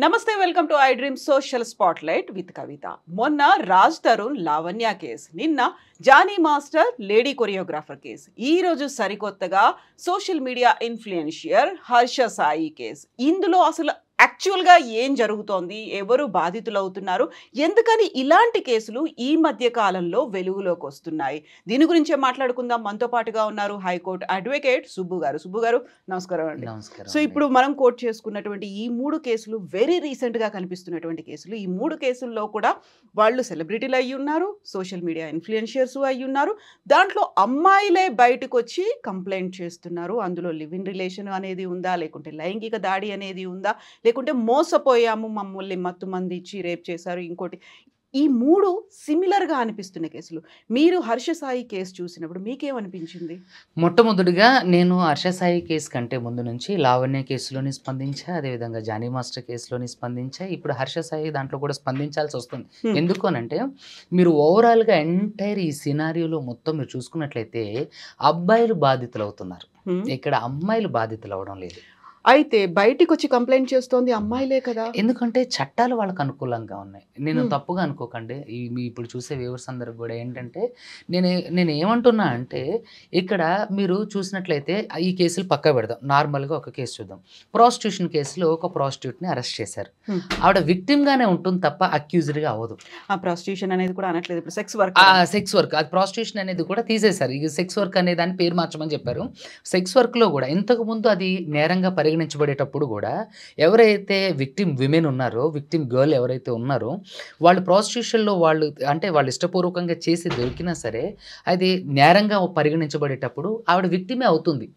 నమస్తే welcome to I dream social spotlight with Kavitha. మొన్న Raj Tarun Lavanya case, నిన్న Jani master lady choreographer case, ఈ రోజు సరికొత్తగా social media influencer Harsha Sai case. ఇందులో అసలు యాక్చువల్గా ఏం జరుగుతోంది, ఎవరు బాధితులు అవుతున్నారు, ఎందుకని ఇలాంటి కేసులు ఈ మధ్య కాలంలో వెలుగులోకి వస్తున్నాయి, దీని గురించే మాట్లాడుకుందాం. మనతో పాటుగా ఉన్నారు హైకోర్టు అడ్వకేట్ సుబ్బు గారు. సుబ్బు గారు నమస్కారం అండి. సో ఇప్పుడు మనం కోర్టు చేసుకున్నటువంటి ఈ మూడు కేసులు వెరీ రీసెంట్గా కనిపిస్తున్నటువంటి కేసులు. ఈ మూడు కేసుల్లో కూడా వాళ్ళు సెలబ్రిటీలు అయ్యి ఉన్నారు, సోషల్ మీడియా ఇన్ఫ్లుయెన్షియర్స్ అయ్యి ఉన్నారు. దాంట్లో అమ్మాయిలే బయటకు వచ్చి కంప్లైంట్ చేస్తున్నారు. అందులో లివ్ ఇన్ రిలేషన్ అనేది ఉందా, లేకుంటే లైంగిక దాడి అనేది ఉందా, లేకుంటే మోసపోయాము, మమ్మల్ని మత్తు మంది ఇచ్చి రేప్ చేశారు, ఇంకోటి. ఈ మూడు సిమిలర్గా అనిపిస్తున్న కేసులు. మీరు హర్ష సాయి కేసు చూసినప్పుడు మీకేమనిపించింది? మొట్టమొదటిగా నేను హర్ష సాయి కేసు కంటే ముందు నుంచి లావణ్య కేసులోని స్పందించా, అదేవిధంగా జానీ మాస్టర్ కేసులోని స్పందించా, ఇప్పుడు హర్ష సాయి దాంట్లో కూడా స్పందించాల్సి వస్తుంది. ఎందుకు అనంటే మీరు ఓవరాల్గా ఎంటైర్ ఈ సినారియోలో మొత్తం మీరు చూసుకున్నట్లయితే అబ్బాయిలు బాధితులు అవుతున్నారు, ఇక్కడ అమ్మాయిలు బాధితులు అవడం లేదు. అయితే బయటికి వచ్చి కంప్లైంట్ చేస్తోంది అమ్మాయిలే కదా. ఎందుకంటే చట్టాలు వాళ్ళకు అనుకూలంగా ఉన్నాయి. నేను తప్పుగా అనుకోకండి, మీ ఇప్పుడు చూసే వ్యూవర్స్ అందరికి కూడా ఏంటంటే నేను ఏమంటున్నా అంటే, ఇక్కడ మీరు చూసినట్లయితే ఈ కేసులు పక్క పెడదాం. నార్మల్గా ఒక కేసు చూద్దాం. ప్రాస్టిట్యూషన్ కేసులో ఒక ప్రాస్టిట్యూట్ని అరెస్ట్ చేశారు. ఆవిడ విక్టిమ్గానే ఉంటుంది తప్ప అక్యూజ్డ్గా అవ్వదు. ఆ ప్రాస్టిట్యూషన్ అనేది కూడా అనట్లేదు, ఇప్పుడు సెక్స్ వర్క్. సెక్స్ వర్క్, అది ప్రాస్టిట్యూషన్ అనేది కూడా తీసేశారు. ఇక సెక్స్ వర్క్ అనే దాన్ని పేరు మార్చమని చెప్పారు. సెక్స్ వర్క్లో కూడా ఇంతకుముందు అది నేరంగా పరిగణించబడేటప్పుడు కూడా ఎవరైతే విక్టిమ్ విమెన్ ఉన్నారో, విక్టిమ్ గర్ల్ ఎవరైతే ఉన్నారో, వాళ్ళు ప్రాస్టిట్యూషన్లో వాళ్ళు ఇష్టపూర్వకంగా చేసి దొరికినా సరే అది నేరంగా పరిగణించబడేటప్పుడు ఆవిడ విక్టిమే అవుతుంది.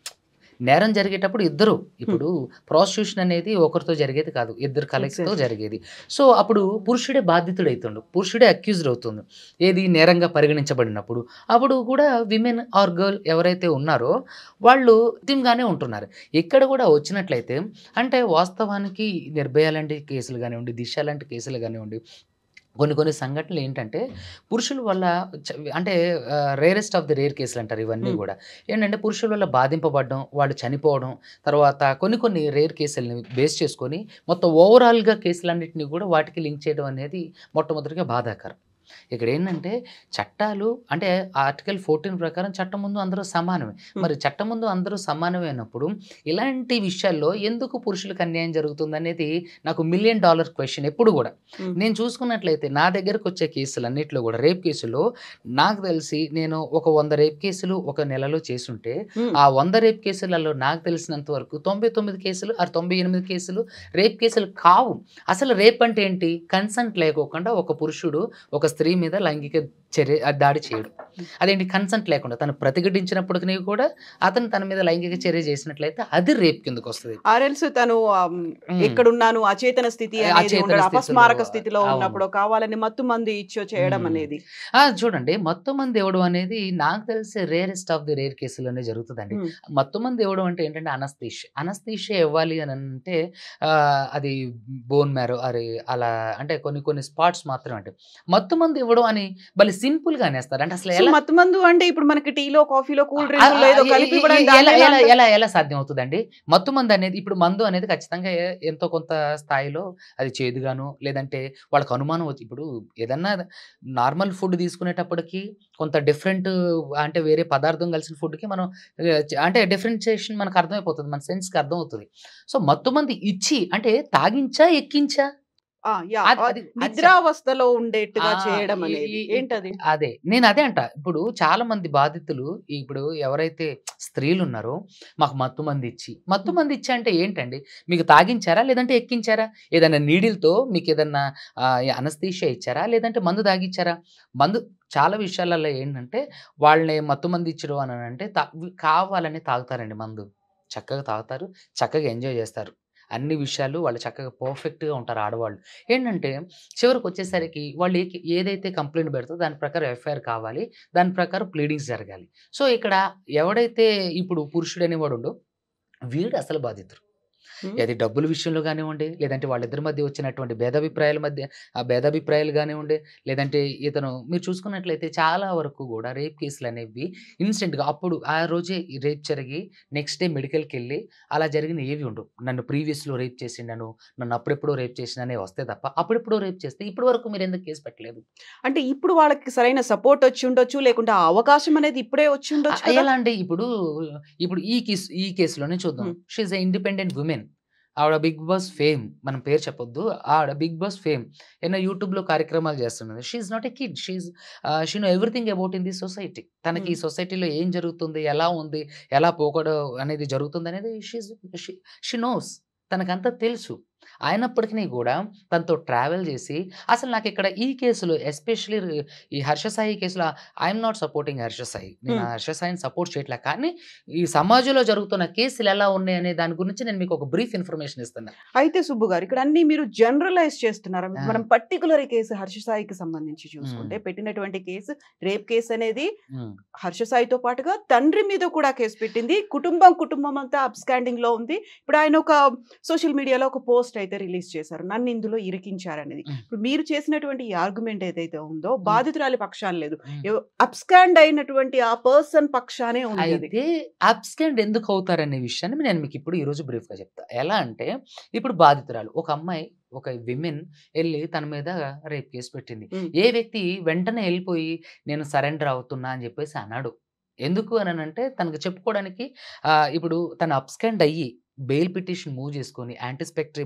నేరం జరిగేటప్పుడు ఇద్దరు, ఇప్పుడు ప్రాస్టిట్యూషన్ అనేది ఒకరితో జరిగేది కాదు, ఇద్దరు కలెక్స్తో జరిగేది. సో అప్పుడు పురుషుడే బాధితుడు అవుతుండు, పురుషుడే అక్యూజ్డ్ అవుతుంది. ఏది నేరంగా పరిగణించబడినప్పుడు అప్పుడు కూడా విమెన్ ఆర్ గర్ల్ ఎవరైతే ఉన్నారో వాళ్ళు విక్టిమ్గానే ఉంటున్నారు. ఇక్కడ కూడా వచ్చినట్లయితే అంటే వాస్తవానికి నిర్భయ లాంటి కేసులు కానివ్వండి, దిశ లాంటి కేసులు కానివ్వండి, కొన్ని సంఘటనలు ఏంటంటే పురుషుల వల్ల అంటే రేరెస్ట్ ఆఫ్ ది రేర్ కేసులు అంటారు ఇవన్నీ కూడా. ఏంటంటే పురుషుల వల్ల బాధింపబడడం, వాళ్ళు చనిపోవడం, తర్వాత కొన్ని రేర్ కేసులని బేస్ చేసుకొని మొత్తం ఓవరాల్గా కేసులన్నింటినీ కూడా వాటికి లింక్ చేయడం అనేది మొట్టమొదటిగా బాధాకరం. ఇక్కడ ఏంటంటే చట్టాలు అంటే ఆర్టికల్ 14 ప్రకారం చట్టం ముందు అందరూ సమానమే. మరి చట్టం ముందు అందరూ సమానమైనప్పుడు ఇలాంటి విషయాల్లో ఎందుకు పురుషులకు అన్యాయం జరుగుతుంది అనేది నాకు $1 మిలియన్ క్వశ్చన్ ఎప్పుడు కూడా. నేను చూసుకున్నట్లయితే నా దగ్గరకు వచ్చే కేసులు అన్నింటిలో కూడా రేప్ కేసులో నాకు తెలిసి నేను ఒక 100 రేప్ కేసులు ఒక నెలలో చేసుంటే ఆ 100 రేప్ కేసులలో నాకు తెలిసినంత వరకు 99 కేసులు 98 కేసులు రేప్ కేసులు కావు. అసలు రేప్ అంటే ఏంటి? కన్సెంట్ లేకోకుండా ఒక పురుషుడు ఒక స్త్రీ మీద లైంగిక దాడి చేయడం. అదేంటి? కన్సెంట్ లేకుండా తను ప్రతిఘటించినప్పటికీ కూడా అతను తన మీద లైంగిక చర్య చేసినట్లయితే అది రేప్ కిందకు వస్తుంది. ఆర్ఎల్స్ తను ఎక్కడున్నాను అచేతన స్థితి, అపస్మారక స్థితిలో ఉన్నప్పుడు కావాలని మత్తు మంది ఇచ్చో చేయడం అనేది. చూడండి, మత్తు మంది ఇవ్వడం అనేది నాకు తెలిసి రేరెస్ట్ ఆఫ్ ది రేర్ కేసులోనే జరుగుతుందండి. మత్తు మంది ఇవ్వడం అంటే ఏంటంటే అనస్థీషియా ఇవ్వాలి అని అంటే అది బోన్ మ్యారో అలా అంటే కొన్ని స్పాట్స్ మాత్రం. అంటే మత్తు మంది ఇవ్వడం అని భలే సింపుల్ గా అనేస్తారు. అంటే అసలు మత్తు మందు అంటే ఇప్పుడు మనకి టీలో కాఫీలో కూల్ డ్రింక్ ఎలా సాధ్యం అవుతుందండి? మత్తు మందు అనేది, ఇప్పుడు మందు అనేది ఖచ్చితంగా ఎంతో కొంత స్థాయిలో అది చేదుగాను, లేదంటే వాళ్ళకి అనుమానం వచ్చి, ఇప్పుడు ఏదన్నా నార్మల్ ఫుడ్ తీసుకునేటప్పటికి కొంత డిఫరెంట్ అంటే వేరే పదార్థం కలిసిన ఫుడ్కి మనం అంటే డిఫరెన్షియేషన్ మనకు అర్థమైపోతుంది, మన సెన్స్కి అర్థమవుతుంది. సో మత్తు మంది ఇచ్చి అంటే తాగించా ఎక్కించా నిద్రావస్థలో ఉండేట్టుగా చేయడం అనేది ఏంటది? అదే నేను అదే అంట. ఇప్పుడు చాలా మంది బాధితులు ఇప్పుడు ఎవరైతే స్త్రీలు ఉన్నారో మాకు మత్తు మంది ఇచ్చి అంటే ఏంటండి? మీకు తాగించారా లేదంటే ఎక్కించారా? ఏదైనా నీడిల్తో మీకు ఏదన్నా అనస్థీషియా ఇచ్చారా లేదంటే మందు తాగిచ్చారా? మందు చాలా విషయాలలో ఏంటంటే వాళ్ళని మత్తు మంది ఇచ్చడం అని అంటే కావాలని తాగుతారండి. మందు చక్కగా తాగుతారు, చక్కగా ఎంజాయ్ చేస్తారు, అన్ని విషయాలు వాళ్ళు చక్కగా పర్ఫెక్ట్గా ఉంటారు ఆడవాళ్ళు. ఏంటంటే చివరికి వచ్చేసరికి వాళ్ళు ఏదైతే కంప్లైంట్ పెడతారో దాని ప్రకారం ఎఫ్ఐఆర్ కావాలి, దాని ప్రకారం ప్లీడింగ్స్ జరగాలి. సో ఇక్కడ ఎవడైతే ఇప్పుడు పురుషుడు అనేవాడు ఉండో వీడు అసలు బాధితుడు. అది డబ్బుల విషయంలో కానివ్వండి, లేదంటే వాళ్ళిద్దరి మధ్య వచ్చినటువంటి భేదాభిప్రాయాలు కానివ్వండి, లేదంటే ఇతను మీరు చూసుకున్నట్లయితే చాలా వరకు కూడా రేప్ కేసులు అనేవి ఇన్స్టెంట్గా అప్పుడు ఆ రోజే రేప్ జరిగి నెక్స్ట్ డే మెడికల్కి వెళ్ళి అలా జరిగిన ఏవి ఉండవు. నన్ను ప్రీవియస్లో రేప్ చేసిండను, నన్ను అప్పుడెప్పుడో రేప్ చేసిననే వస్తే తప్ప అప్పుడెప్పుడో రేప్ చేస్తే ఇప్పటి వరకు మీరు ఎందుకు కేసు పెట్టలేదు? అంటే ఇప్పుడు వాళ్ళకి సరైన సపోర్ట్ వచ్చి ఉండొచ్చు, లేకుంటే ఆ అవకాశం అనేది ఇప్పుడే వచ్చి ఉండొచ్చు కదా. ఎలా అంటే ఇప్పుడు ఇప్పుడు ఈ కేసులోనే చూద్దాం. She is a independent women. ఆవిడ బిగ్ బాస్ ఫేమ్, మనం పేరు చెప్పొద్దు, ఆవిడ బిగ్ బాస్ ఫేమ్ ఏదో యూట్యూబ్లో కార్యక్రమాలు చేస్తున్నది. She is not a kid, she know everything about in the society. తనకి ఈ సొసైటీలో ఏం జరుగుతుంది, ఎలా ఉంది, ఎలా పోకూడదు అనేది జరుగుతుంది అనేది షీ నోస్, తనకంతా తెలుసు. అయినప్పటికీ కూడా తనతో ట్రావెల్ చేసి అసలు నాకు ఇక్కడ ఈ కేసులో ఎస్పెషల్లీ ఈ హర్ష సాయి కేసులో I'm not supporting Harsha Sai, నేను హర్ష సాయిని సపోర్ట్ చేయట్లే, కానీ ఈ సమాజంలో జరుగుతున్న కేసులు ఎలా ఉన్నాయి అనే దాని గురించి నేను మీకు ఒక బ్రీఫ్ ఇన్ఫర్మేషన్ ఇస్తాను. అయితే సుబ్బు గారు, ఇక్కడ అన్ని మీరు జనరలైజ్ చేస్తున్నారు. మనం పర్టికులర్ కేసు హర్ష సాయికి సంబంధించి చూసుకుంటే పెట్టినటువంటి కేసు రేప్ కేసు అనేది హర్ష సాయితో పాటుగా తండ్రి మీద కూడా కేసు పెట్టింది. కుటుంబం అంతా అబ్స్కాండింగ్ లో ఉంది. ఇప్పుడు ఆయన ఒక సోషల్ మీడియాలో ఒక పోస్ట్ అయితే రిలీజ్ చేశారు, నన్ను ఇందులో ఇరికించారనేది. ఇప్పుడు మీరు చేసినటువంటి ఈ ఆర్గ్యుమెంట్ ఏదైతే ఉందో బాధితురాలి పక్షాన్ని లేదు, అబ్స్కాండ్ అయినటువంటి ఆ పర్సన్ పక్షానే ఉంది. అయితే అబ్స్కాండ్ ఎందుకు అవుతారనే విషయాన్ని నేను మీకు ఇప్పుడు ఈ రోజు బ్రీఫ్ గా చెప్తా. ఎలా అంటే ఇప్పుడు బాధితురాలు ఒక అమ్మాయి, ఒక విమెన్ వెళ్ళి తన మీద రేప్ కేసు పెట్టింది. ఏ వ్యక్తి వెంటనే వెళ్ళిపోయి నేను సరెండర్ అవుతున్నా అని చెప్పేసి అన్నాడు. ఎందుకు అని అంటే తనకు చెప్పుకోవడానికి ఇప్పుడు తను అబ్స్కాండ్ అయ్యి బెయిల్ పిటిషన్ మూవ్ చేసుకొని యాంటిస్పెక్టరీ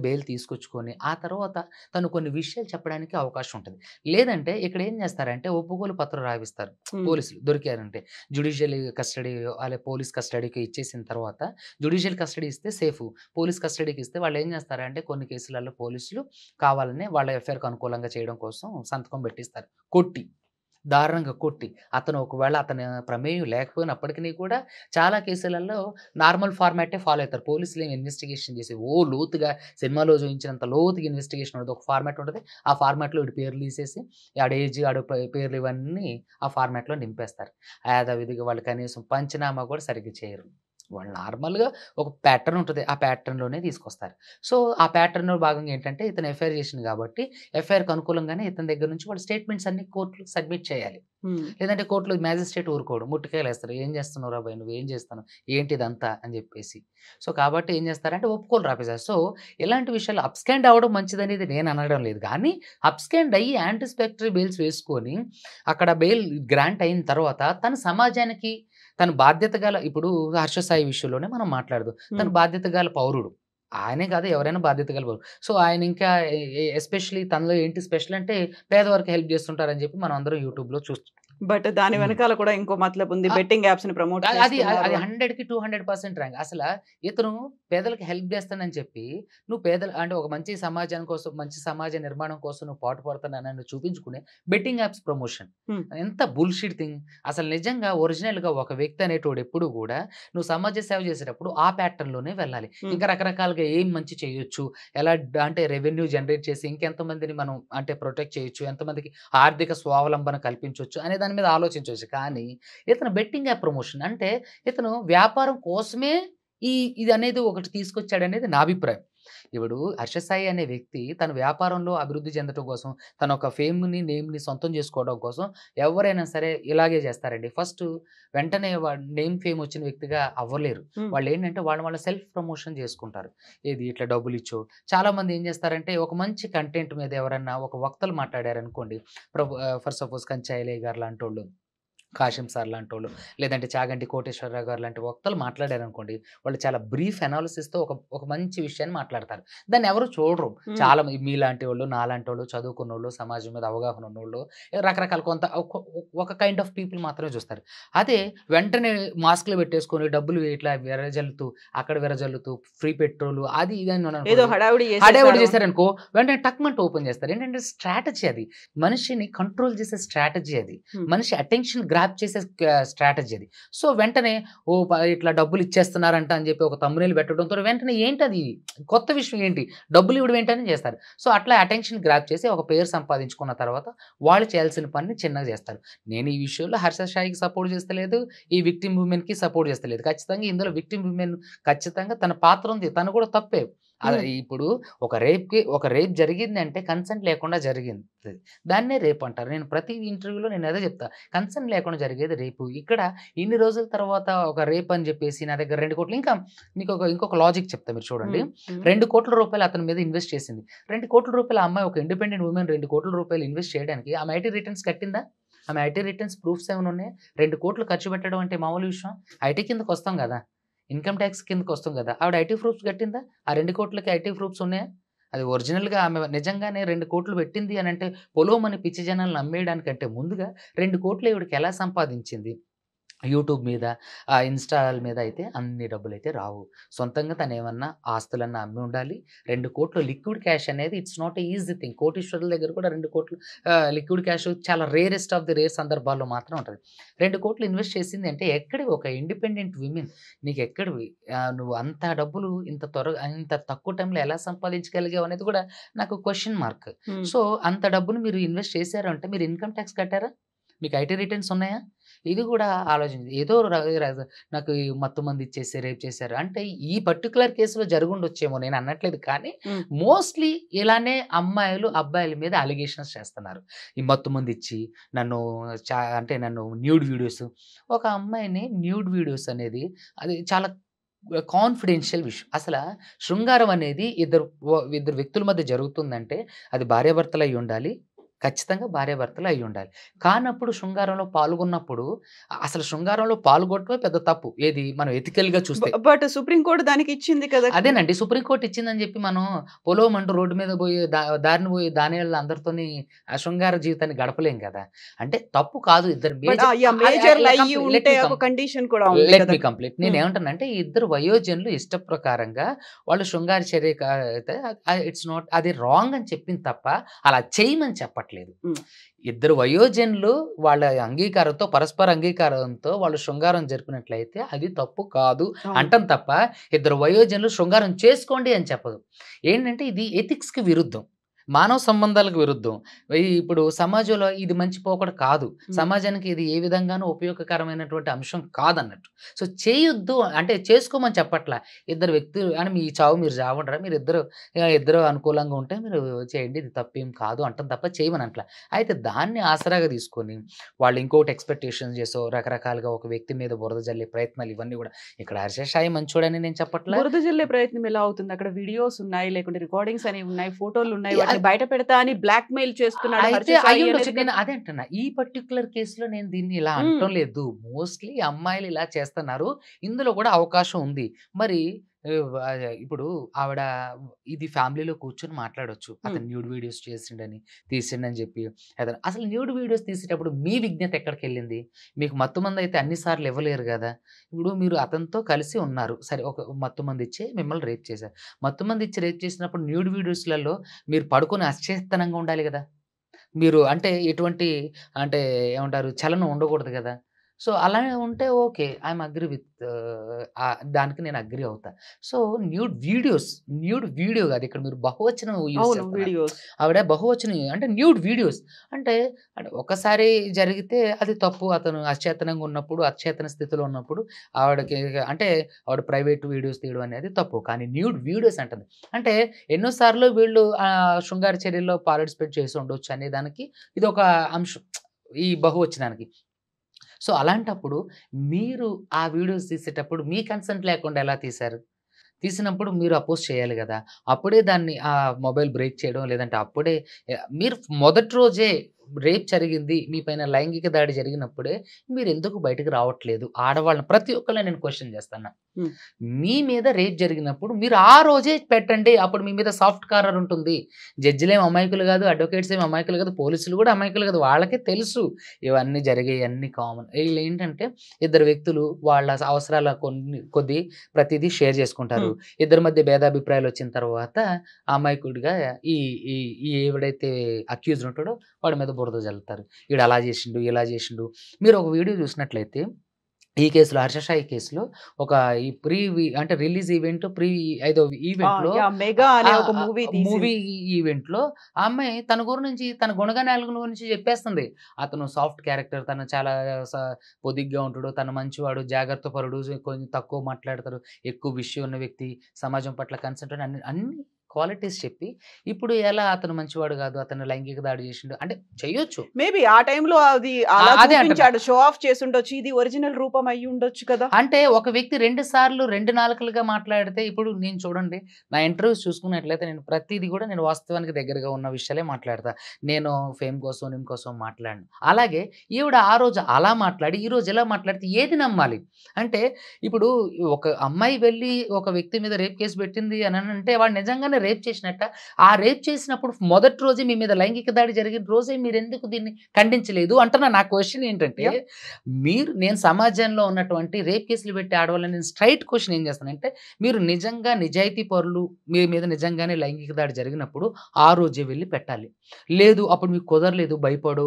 బెయిల్ తీసుకొచ్చుకొని ఆ తర్వాత తను కొన్ని విషయాలు చెప్పడానికి అవకాశం ఉంటుంది. లేదంటే ఇక్కడ ఏం చేస్తారంటే ఒప్పుకోలు పత్రం రావిస్తారు పోలీసులు దొరికారంటే. జ్యుడిషియల్ కస్టడీ అలా పోలీస్ కస్టడీకి ఇచ్చేసిన తర్వాత జ్యుడిషియల్ కస్టడీ ఇస్తే సేఫ్, పోలీస్ కస్టడీకి ఇస్తే వాళ్ళు ఏం చేస్తారంటే కొన్ని కేసులలో పోలీసులు కావాలని వాళ్ళ ఎఫ్ఐఆర్కి అనుకూలంగా చేయడం కోసం సంతకం పెట్టిస్తారు, దారుణంగా కొట్టి. అతను ఒకవేళ అతని ప్రమేయం లేకపోయినప్పటికీ కూడా చాలా కేసులలో నార్మల్ ఫార్మాటే ఫాలో అవుతారు. పోలీసులు ఏమి ఇన్వెస్టిగేషన్ చేసి లోతుగా సినిమాలో చూపించినంత లోతుగా ఇన్వెస్టిగేషన్ ఉంటుంది. ఒక ఫార్మాట్ ఉంటుంది, ఆ ఫార్మాట్లో ఇటు పేర్లు తీసేసి ఆడ ఏజ్ ఆడ పేర్లు ఇవన్నీ ఆ ఫార్మాట్లో నింపేస్తారు. యథావిధిగా వాళ్ళు కనీసం పంచనామా కూడా సరిగ్గా చేయరు. వాళ్ళు నార్మల్గా ఒక ప్యాటర్న్ ఉంటుంది, ఆ ప్యాటర్న్లోనే తీసుకొస్తారు. సో ఆ ప్యాటర్న్లో భాగంగా ఏంటంటే ఇతను ఎఫ్ఐఆర్ చేసింది కాబట్టి ఎఫ్ఐఆర్కి అనుకూలంగానే ఇతని దగ్గర నుంచి వాళ్ళు స్టేట్మెంట్స్ అన్ని కోర్టులో సబ్మిట్ చేయాలి. లేదంటే కోర్టులో మ్యాజిస్ట్రేట్ ఊరుకోడు, ముట్టుకాయలు వేస్తారు, ఏం చేస్తున్నావు రాబాయ్, నువ్వు ఏం చేస్తాను, ఏంటి ఇదంతా అని చెప్పేసి. సో కాబట్టి ఏం చేస్తారంటే ఒప్పుకోలు రాపేశారు. సో ఇలాంటి విషయాలు అబ్స్కాండ్ అవ్వడం మంచిదనేది నేను అనడం లేదు, కానీ అబ్స్కాండ్ అయ్యి యాంటిస్పెక్టరీ బెయిల్స్ వేసుకొని అక్కడ బెయిల్ గ్రాంట్ అయిన తర్వాత తన సమాజానికి తను బాధ్యత గల, ఇప్పుడు హర్ష సాయి విషయంలోనే మనం మాట్లాడదు, తను బాధ్యత గల పౌరుడు, ఆయనే కాదు ఎవరైనా బాధ్యత గల పౌరుడు. సో ఆయన ఇంకా ఎస్పెషల్లీ తనలో ఏంటి స్పెషల్ అంటే పేదవారికి హెల్ప్ చేస్తుంటారని చెప్పి మనం అందరం యూట్యూబ్లో చూస్తాం. బట్ దాని వెనకాల కూడా ఇంకో మతలబ్ ఉంది, బెట్టింగ్ యాప్స్ ని ప్రమోట్ అది 100కి 200% ర్యాంక్. అసలు ఇతను పేదలకు హెల్ప్ చేస్తానని చెప్పి నువ్వు పేదలు అంటే ఒక మంచి సమాజం కోసం, మంచి సమాజ నిర్మాణం కోసం నువ్వు పాటుపడుతున్నానని చూపించుకునే బెట్టింగ్ యాప్స్ ప్రమోషన్ ఎంత బుల్షిట్ థింగ్. అసలు నిజంగా ఒరిజినల్గా ఒక వ్యక్తి అనేటోడు ఎప్పుడు కూడా నువ్వు సమాజ సేవ చేసేటప్పుడు ఆ ప్యాటర్న్లోనే వెళ్ళాలి. ఇంకా రకరకాలుగా ఏం మంచి చేయొచ్చు, ఎలా అంటే రెవెన్యూ జనరేట్ చేసి ఇంకెంతమందిని మనం అంటే ప్రొటెక్ట్ చేయొచ్చు, ఎంతమందికి ఆర్థిక స్వావలంబన కల్పించవచ్చు అనే దాని మీద ఆలోచించవచ్చు. కానీ ఇతను బెట్టింగ్ యాప్ ప్రమోషన్ అంటే ఇతను వ్యాపారం కోసమే ఇది అనేది ఒకటి తీసుకొచ్చాడు అనేది నా అభిప్రాయం. ఇప్పుడు హర్ష సాయి అనే వ్యక్తి తన వ్యాపారంలో అభివృద్ధి చెందడం కోసం, తన ఒక ఫేమ్ని నేమ్ని సొంతం చేసుకోవడం కోసం ఎవరైనా సరే ఇలాగే చేస్తారండి. ఫస్ట్ వెంటనే నేమ్ ఫేమ్ వచ్చిన వ్యక్తిగా అవ్వలేరు. వాళ్ళు ఏంటంటే వాళ్ళ సెల్ఫ్ ప్రమోషన్ చేసుకుంటారు. ఏది ఇట్లా డబ్బులు ఇచ్చో. చాలా మంది ఏం చేస్తారంటే ఒక మంచి కంటెంట్ మీద ఎవరన్నా ఒక వక్తలు మాట్లాడారనుకోండి, ఫర్ సపోజ్ కంచాయిలే గారు లాంటి వాళ్ళు, కాశం సార్ లాంటి వాళ్ళు, లేదంటే చాగంటి కోటేశ్వరరావు గారు లాంటి వక్తలు మాట్లాడారు అనుకోండి, వాళ్ళు చాలా బ్రీఫ్ అనాలిసిస్తో ఒక మంచి విషయాన్ని మాట్లాడతారు. దాన్ని ఎవరు చూడరు. చాలా మీలాంటి వాళ్ళు, నాలాంటి వాళ్ళు, చదువుకున్న వాళ్ళు, సమాజం మీద అవగాహన ఉన్నోళ్ళు, రకరకాల కొంత ఒక కైండ్ ఆఫ్ పీపుల్ మాత్రమే చూస్తారు. అదే వెంటనే మాస్క్లు పెట్టేసుకొని డబ్బులు ఇట్లా విరజల్లుతూ, అక్కడ విరజల్లుతూ, ఫ్రీ పెట్రోల్ అది ఇది హడావుడి చేశారనుకో, వెంటనే టక్మంట్ ఓపెన్ చేస్తారు. ఏంటంటే స్ట్రాటజీ, అది మనిషిని కంట్రోల్ చేసే స్ట్రాటజీ, అది మనిషి అటెన్షన్ గ్రాప్ చేసే స్ట్రాటజీ అది. సో వెంటనే ఇట్లా డబ్బులు ఇచ్చేస్తున్నారంట అని చెప్పి ఒక థంబ్‌నెయిల్ పెట్టడంతో వెంటనే ఏంటది కొత్త విషయం ఏంటి? డబ్బులు ఇవ్వడం ఏంటని చేస్తారు. సో అట్లా అటెన్షన్ గ్రాప్ చేసి ఒక పేరు సంపాదించుకున్న తర్వాత వాళ్ళు చేయాల్సిన పనిని చిన్నగా చేస్తారు. నేను ఈ విషయంలో హర్ష సాయికి సపోర్ట్ చేస్తలేదు. ఈ విక్టిమ్ వుమెన్‌కి సపోర్ట్ చేస్తలేదు. ఖచ్చితంగా ఇందులో విక్టిమ్ వుమెన్ ఖచ్చితంగా తన పాత్ర ఉంది. తను కూడా తప్పే. ఇప్పుడు ఒక రేప్ జరిగిందంటే కన్సెంట్ లేకుండా జరిగింది. దాన్నే రేప్ అంటారు. నేను ప్రతి ఇంటర్వ్యూలో నేను అదే చెప్తా. కన్సెంట్ లేకుండా జరిగేది రేపు. ఇక్కడ ఇన్ని రోజుల తర్వాత ఒక రేప్ అని చెప్పేసి నా దగ్గర 2,00,00,000 ఇంకా మీకు ఇంకొక లాజిక్ చెప్తా మీరు చూడండి. ₹2,00,00,000 అతని మీద ఇన్వెస్ట్ చేసింది. ₹2,00,00,000 అమ్మాయి ఒక ఇండిపెండెంట్ వుమెన్ ₹2,00,00,000 ఇన్వెస్ట్ చేయడానికి ఆమె ఐటీ రిటర్న్స్ కట్టిందా? ఆమె ఐటీ రిటర్న్స్ ప్రూఫ్స్ ఏమైనా ఉన్నాయా? 2,00,00,000 ఖర్చు పెట్టడం అంటే మామూలు విషయం. ఐటీ కిందకి వస్తాం కదా! ఇన్‌కమ్ టాక్స్ కిందకి వస్తాం కదా! ఆవిడ ఐటీ ప్రూఫ్స్ కట్టిందా? ఆ 2,00,00,000కి ఐటీ ప్రూఫ్స్ ఉన్నాయా? అది ఒరిజినల్‌గా ఆమె నిజంగానే 2,00,00,000 పెట్టింది అనంటే పొలోమని పిచ్చి జనాలను నమ్మేయడానికంటే ముందుగా 2,00,00,000 ఈవిడకి ఎలా సంపాదించింది? యూట్యూబ్ మీద, ఇన్‌స్టాల మీద అయితే అన్ని డబ్బులైతే రావు. సొంతంగా తనేమన్నా ఆస్తులన్నా అమ్మి ఉండాలి. 2,00,00,000 లిక్విడ్ క్యాష్ అనేది it's not a easy thing. కోటీశ్వరుల దగ్గర కూడా 2,00,00,000 లిక్విడ్ క్యాష్ చాలా రేరెస్ట్ ఆఫ్ ది రేర్ సందర్భాల్లో మాత్రం ఉంటది. 2,00,00,000 ఇన్వెస్ట్ చేసింది అంటే ఎక్కడివి ఒక ఇండిపెండెంట్ విమెన్ నీకెక్కడివి? నువ్వు అంత డబ్బులు ఇంత తక్కువ టైంలో ఎలా సంపాదించగలిగావు అనేది కూడా నాకు క్వెషన్ మార్క్. సో అంత డబ్బును మీరు ఇన్వెస్ట్ చేశారు అంటే మీరు ఇన్‌కమ్ టాక్స్ కట్టారా? మీకు ఐటీ రిటర్న్స్ ఉన్నాయా? ఇది కూడా ఆలోచించి ఏదో నాకు ఈ మత్తుమందు ఇచ్చేసి రేప్ చేశారు. అంటే ఈ పర్టిక్యులర్ కేస్‌లో జరుగుండొచ్చేమో నేను అనట్లేదు. కానీ మోస్ట్‌లీ ఇలానే అమ్మాయిలు, అబ్బాయిల మీద అలిగేషన్స్ చేస్తున్నారు. ఈ మత్తుమందు ఇచ్చి నన్ను న్యూడ్ వీడియోస్ ఒక అమ్మాయిని న్యూడ్ వీడియోస్ అనేది అది చాలా కాన్ఫిడెన్షియల్ విషయం. శృంగారం అనేది ఇద్దరు వ్యక్తుల మధ్య జరుగుతుందంటే అది భార్యాభర్తలు అయ్యుండాలి. ఖచ్చితంగా భార్యాభర్తలు అయ్యుండాలి. కానప్పుడు శృంగారంలో పాల్గొన్నప్పుడు అసలు శృంగారంలో పాల్గొనటమే పెద్ద తప్పు. ఏది మనం ఎథికల్‌గా చూస్తే. బట్ సుప్రీం కోర్ట్ దానికి ఇచ్చింది కదా! అదేనండి. సుప్రీం కోర్ట్ ఇచ్చిందని చెప్పి మనం పొలోమంటూ రోడ్డు మీద పోయి దారిన పోయి దానియేళ్ళ అందరితోని ఆ శృంగార జీవితాన్ని గడపలేం కదా! అంటే తప్పు కాదు ఇద్దరు మేజర్‌లు అయ్యి ఉంటే ఒక కండిషన్ కూడా ఉంది లెట్ కదా! మీ కంప్లీట్. నేనేమంటానంటే ఈ ఇద్దరు వయోజనులు ఇష్ట ప్రకారంగా వాళ్ళు శృంగార చర్య అయితే ఇట్స్ నాట్ అది రాంగ్ అని చెప్పింది తప్ప అలా చేయమని చెప్పట్లేదు. ఇద్దరు వయోజనులు వాళ్ళ అంగీకారంతో పరస్పర అంగీకారంతో వాళ్ళు శృంగారం జరిపినట్లయితే అది తప్పు కాదు అంటాం తప్ప ఇద్దరు వయోజనులు శృంగారం చేసుకోండి అని చెప్పదు. ఏంటంటే ఇది ఎథిక్స్‌కి విరుద్ధం. మానవ సంబంధాలకు విరుద్ధం. ఇప్పుడు సమాజంలో ఇది మంచి పోకడ కాదు. సమాజానికి ఇది ఏ విధంగానూ ఉపయోగకరమైనటువంటి అంశం కాదన్నట్టు. సో చేయొద్దు అంటే చేసుకోమని చెప్పట్లా. ఇద్దరు వ్యక్తులు అని మీ చావు మీరు చావండ్రా ఇద్దరు అనుకూలంగా ఉంటే మీరు చేయండి. ఇది తప్పేం కాదు అంటాం తప్ప చేయమనట్లా. అయితే దాన్ని ఆసరాగా తీసుకొని వాళ్ళు ఇంకోటి ఎక్స్‌పెక్టేషన్స్ చేసో రకరకాలుగా ఒక వ్యక్తి మీద బురద జల్లే ప్రయత్నాలు ఇవన్నీ కూడా ఇక్కడ హర్ష సాయి మంచోడని నేను చెప్పట్లా. బురద జల్లే ప్రయత్నం ఎలా అవుతుంది? అక్కడ వీడియోస్ ఉన్నాయి, లేకుంటే రికార్డింగ్స్ అనేవి ఉన్నాయి, ఫోటోలు ఉన్నాయి. వాటిని బయట పెడతా అని బ్లాక్‌మెయిల్ చేస్తున్నాడు హర్ష అయితే సాయి అయ్యుండొచ్చు. అనేది నేను అదే అంటున్నా. ఈ పర్టిక్యులర్ కేస్‌లో నేను దీన్ని ఇలా అనటం లేదు. మోస్ట్‌లీ అమ్మాయిలు ఇలా చేస్తున్నారు. ఇందులో కూడా అవకాశం ఉంది. మరి ఇప్పుడు ఆవిడ ఇది ఫ్యామిలీలో కూర్చొని మాట్లాడొచ్చు. అతను న్యూడ్ వీడియోస్ తీసిండని చెప్పి. అసలు న్యూడ్ వీడియోస్ తీసేటప్పుడు మీ విజ్ఞత ఎక్కడికెళ్ళింది? మీకు మత్తుమందు అయితే అన్ని సార్లు ఇవ్వలేరు గదా! ఇప్పుడు మీరు అతనితో కలిసి ఉన్నారు. సరే ఒక మత్తుమందు ఇచ్చి మిమ్మల్ని రేప్ చేశారు. మత్తుమందు ఇచ్చి రేప్ చేసినప్పుడు న్యూడ్ వీడియోస్‌లలో మీరు పడుకొని అచేతనంగా ఉండాలి గదా! మీరు అంటే ఎటువంటి ఏమంటారు చలనం ఉండకూడదు గదా! సో, అలా ఉంటే ఓకే. ఐయామ్ అగ్రీ విత్ దానికి నేను అగ్రీ అవుతా. సో, న్యూడ్ వీడియో గాదు. ఇక్కడ మీరు బహువచనం యూజ్ అవును. చేస్తున్నారు. వీడియోస్. ఆవిడ బహువచనం అంటే న్యూడ్ వీడియోస్ అంటే ఒకసారి జరిగితే అది తప్పు. అతను అచేతనంగా ఉన్నప్పుడు, అచేతన స్థితిలో ఉన్నప్పుడు ఆవిడకి ఆవిడ ప్రైవేట్ వీడియోస్ తీయడం అనేది తప్పు. కానీ న్యూడ్ వీడియోస్ అంటుంది. అంటే ఎన్నో సార్లు వీళ్ళు శృంగార చర్యల్లో పార్టిసిపేట్ చేసి ఉండొచ్చు అనే దానికి ఇదొక అంశం. ఈ బహువచనానికి. సో, అలాంటప్పుడు మీరు ఆ వీడియోస్ తీసేటప్పుడు మీ కన్సెంట్ లేకుండా ఎలా తీశారు? తీసినప్పుడు మీరు అపోజ్ చేయాలి గదా! అప్పుడే దాన్ని మొబైల్ బ్రేక్ చేయడం లేదంటే అప్పుడే మీరు మొదటి రోజే రేప్ జరిగింది. మీ పైన లైంగిక దాడి జరిగినప్పుడే మీరెందుకు బయటకి రావట్లేదు? ఆడవాళ్ళని ప్రతి ఒక్కళ్ళని నేను క్వెషన్ చేస్తున్నా. మీ మీద రేప్ జరిగినప్పుడు మీరు ఆ రోజే పెట్టండి. అప్పుడు మీ మీద సాఫ్ట్ కార్నర్ ఉంటుంది. జడ్జిలేమి అమాయకులు గాదు. అడ్వకేట్స్ ఏమి అమాయకులు గాదు. పోలీసులు గూడా అమాయకులు గాదు. వాళ్ళకే తెలుసు ఇవన్నీ జరిగాయన్నీ కామన్. ఈళ్ళేంటంటే ఇద్దరు వ్యక్తులు వాళ్ళ అవసరాల కొద్దీ ప్రతీదీ షేర్ చేసుకుంటారు. ఇద్దరి మధ్య భేదాభిప్రాయాలు వచ్చిన తర్వాత అమాయకుడిగా ఈ ఈ ఎవడైతే అక్యూజ్డ్ ఉంటాడో వాడి మీద బురద జల్లుతారు. ఈడు అలా చేసిండు, ఇలా చేసిండు. మీరు ఒక వీడియో చూసినట్లయితే ఈ కేసులో 'హర్ష సాయి' కేసులో ఒక ఈ అంటే రిలీజ్ ఈవెంట్ ఏదో ఈవెంట్‌లో మెగా అనే ఒక మూవీ ఈవెంట్‌లో ఆ అమ్మాయి తన గురించి తన గుణగణాల గురించి చెప్పేస్తుంది. అతను సాఫ్ట్ క్యారెక్టర్, తను చాలా స పొదిగ్గా ఉంటాడు, తను మంచివాడు, జాగ్రత్త పరుడు, కొంచెం తక్కువ మాట్లాడతారు, ఎక్కువ విషయం ఉన్న వ్యక్తి, సమాజం పట్ల కన్సర్న్ అన్ని క్వాలిటీస్ చెప్పి, ఇప్పుడు ఎలా అతను మంచివాడు కాదు, అతను లైంగిక దాడి చేసిండు అంటే చేయొచ్చు. మేబీ ఆ టైంలో అది అలా అదే చూపించాడు, షో ఆఫ్ చేసి ఉండొచ్చు, ఇది ఒరిజినల్ రూపం అయ్యి ఉండొచ్చు కదా. అంటే ఒక వ్యక్తి 2 సార్లు 2 నాలుకలుగా మాట్లాడితే, ఇప్పుడు నేను చూడండి నా ఇంటర్వ్యూస్ చూసుకున్నట్లయితే నేను ప్రతిదీ కూడా నేను వాస్తవానికి దగ్గరగా ఉన్న విషయాలే మాట్లాడతా. నేను ఫేమ్ కోసం, నేమ్ కోసం మాట్లాడను. అలాగే ఈవిడ ఆ రోజు అలా మాట్లాడి, ఈ రోజు ఇలా మాట్లాడితే ఏది నమ్మాలి? అంటే ఇప్పుడు ఒక అమ్మాయి వెళ్ళి ఒక వ్యక్తి మీద రేప్ కేసు పెట్టింది అని అంటే వాడు నిజంగానే రేప్ చేసినట్ట? ఆ రేప్ చేసినప్పుడు మొదటి రోజే మీ మీద లైంగిక దాడి జరిగిన రోజే మీరెందుకు దీన్ని ఖండించలేదు అంటున్నా. నా క్వశ్చన్ ఏంటంటే, నేను సమాజంలో ఉన్నటువంటి రేప్ కేసులు పెట్టి ఆడవాళ్ళని నేను స్ట్రైట్ క్వశ్చన్ ఏం చేస్తానంటే, మీరు నిజంగా నిజాయితీ పరులు, మీ మీద నిజంగానే లైంగిక దాడి జరిగినప్పుడు ఆ రోజే వెళ్ళి పెట్టాలి. లేదు అప్పుడు మీకు కుదరలేదు, భయపడు,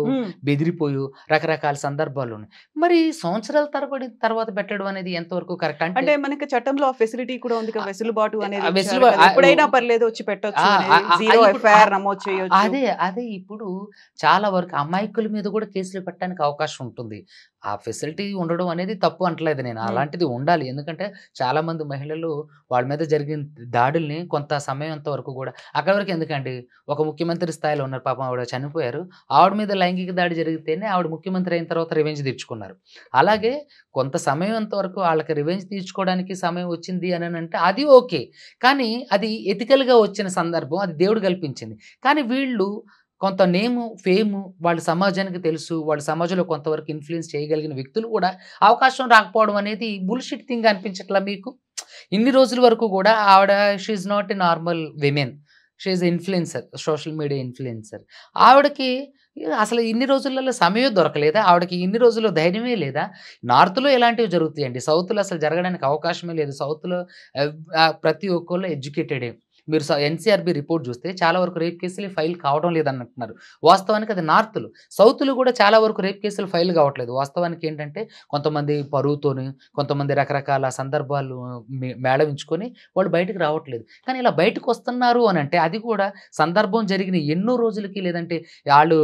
బెదిరిపోయు, రకరకాల సందర్భాలు ఉన్నాయి. మరి సంవత్సరాల తరబడి తర్వాత పెట్టడం అనేది ఎంతవరకు కరెక్ట్? అంటే మనకి చట్టంలో ఆ ఫెసిలిటీ కూడా ఉంది కదా, వెసులుబాటు అనేది వెసులుబాటు ఎప్పుడైనా పర్లేదు వచ్చి పెట్టొచ్చు, జీరో ఎఫ్ఐఆర్ నమోదు చేయొచ్చు. అదే ఇప్పుడు చాలా వరకు అమాయకుల మీద కూడా కేసులు పెట్టడానికి అవకాశం ఉంటుంది. ఆ ఫెసిలిటీ ఉండడం అనేది తప్పు అంటలేదు నేను, అలాంటిది ఉండాలి. ఎందుకంటే చాలా మంది మహిళలు వాళ్ళ మీద జరిగిన దాడుల్ని కొంత సమయంత వరకు కూడా, అక్కడి వరకు ఎందుకండి, ఒక ముఖ్యమంత్రి స్థాయిలో ఉన్నారు, పాపం ఆవిడ చనిపోయారు, ఆవిడ మీద లైంగిక దాడి జరిగితేనే ఆవిడ ముఖ్యమంత్రి అయిన తర్వాత రివెంజ్ తీర్చుకున్నారు. అలాగే కొంత సమయం అంతవరకు వాళ్ళకి రివెంజ్ తీర్చుకోవడానికి సమయం వచ్చింది అని అంటే అది ఓకే. కానీ అది ఎథికల్‌గా వచ్చిన సందర్భం, అది దేవుడు కల్పించింది. కానీ వీళ్ళు కొంత నేము, ఫేము వాళ్ళ సమాజానికి తెలుసు, వాళ్ళ సమాజంలో కొంతవరకు ఇన్‌ఫ్లుయెన్స్ చేయగలిగిన వ్యక్తులు కూడా అవకాశం రాకపోవడం అనేది బుల్‌షిట్ థింగ్ అనిపించట్లా మీకు? ఇన్ని రోజుల వరకు కూడా ఆవిడ she is not a normal women, she is influencer, social media influencer. ఆవిడకి అసలు ఇన్ని రోజులలో సమయం దొరకలేదా? ఆవిడకి ఇన్ని రోజుల్లో ధైర్యమే లేదా? నార్త్‌లో ఇలాంటివి జరుగుతాయండి, సౌత్‌లో అసలు జరగడానికి అవకాశమే లేదు. సౌత్‌లో ప్రతి ఒక్కళ్ళు ఎడ్యుకేటెడే. మీరు ఎన్‌సీఆర్‌బీ రిపోర్ట్ చూస్తే చాలా వరకు రేప్ కేసులు ఫైల్ కావడం లేదనంటున్నారు. వాస్తవానికి అది నార్త్‌లో. సౌత్‌లో కూడా చాలా వరకు రేప్ కేసులు ఫైల్ కావట్లేదు. వాస్తవానికి ఏంటంటే కొంతమంది పరువుతోని, కొంతమంది రకరకాల సందర్భాలు మేళవించుకొని వాళ్ళు బయటకు రావట్లేదు. కానీ ఇలా బయటకు వస్తున్నారు అనంటే అది కూడా సందర్భం జరిగిన ఎన్నో రోజులకి, లేదంటే వాళ్ళు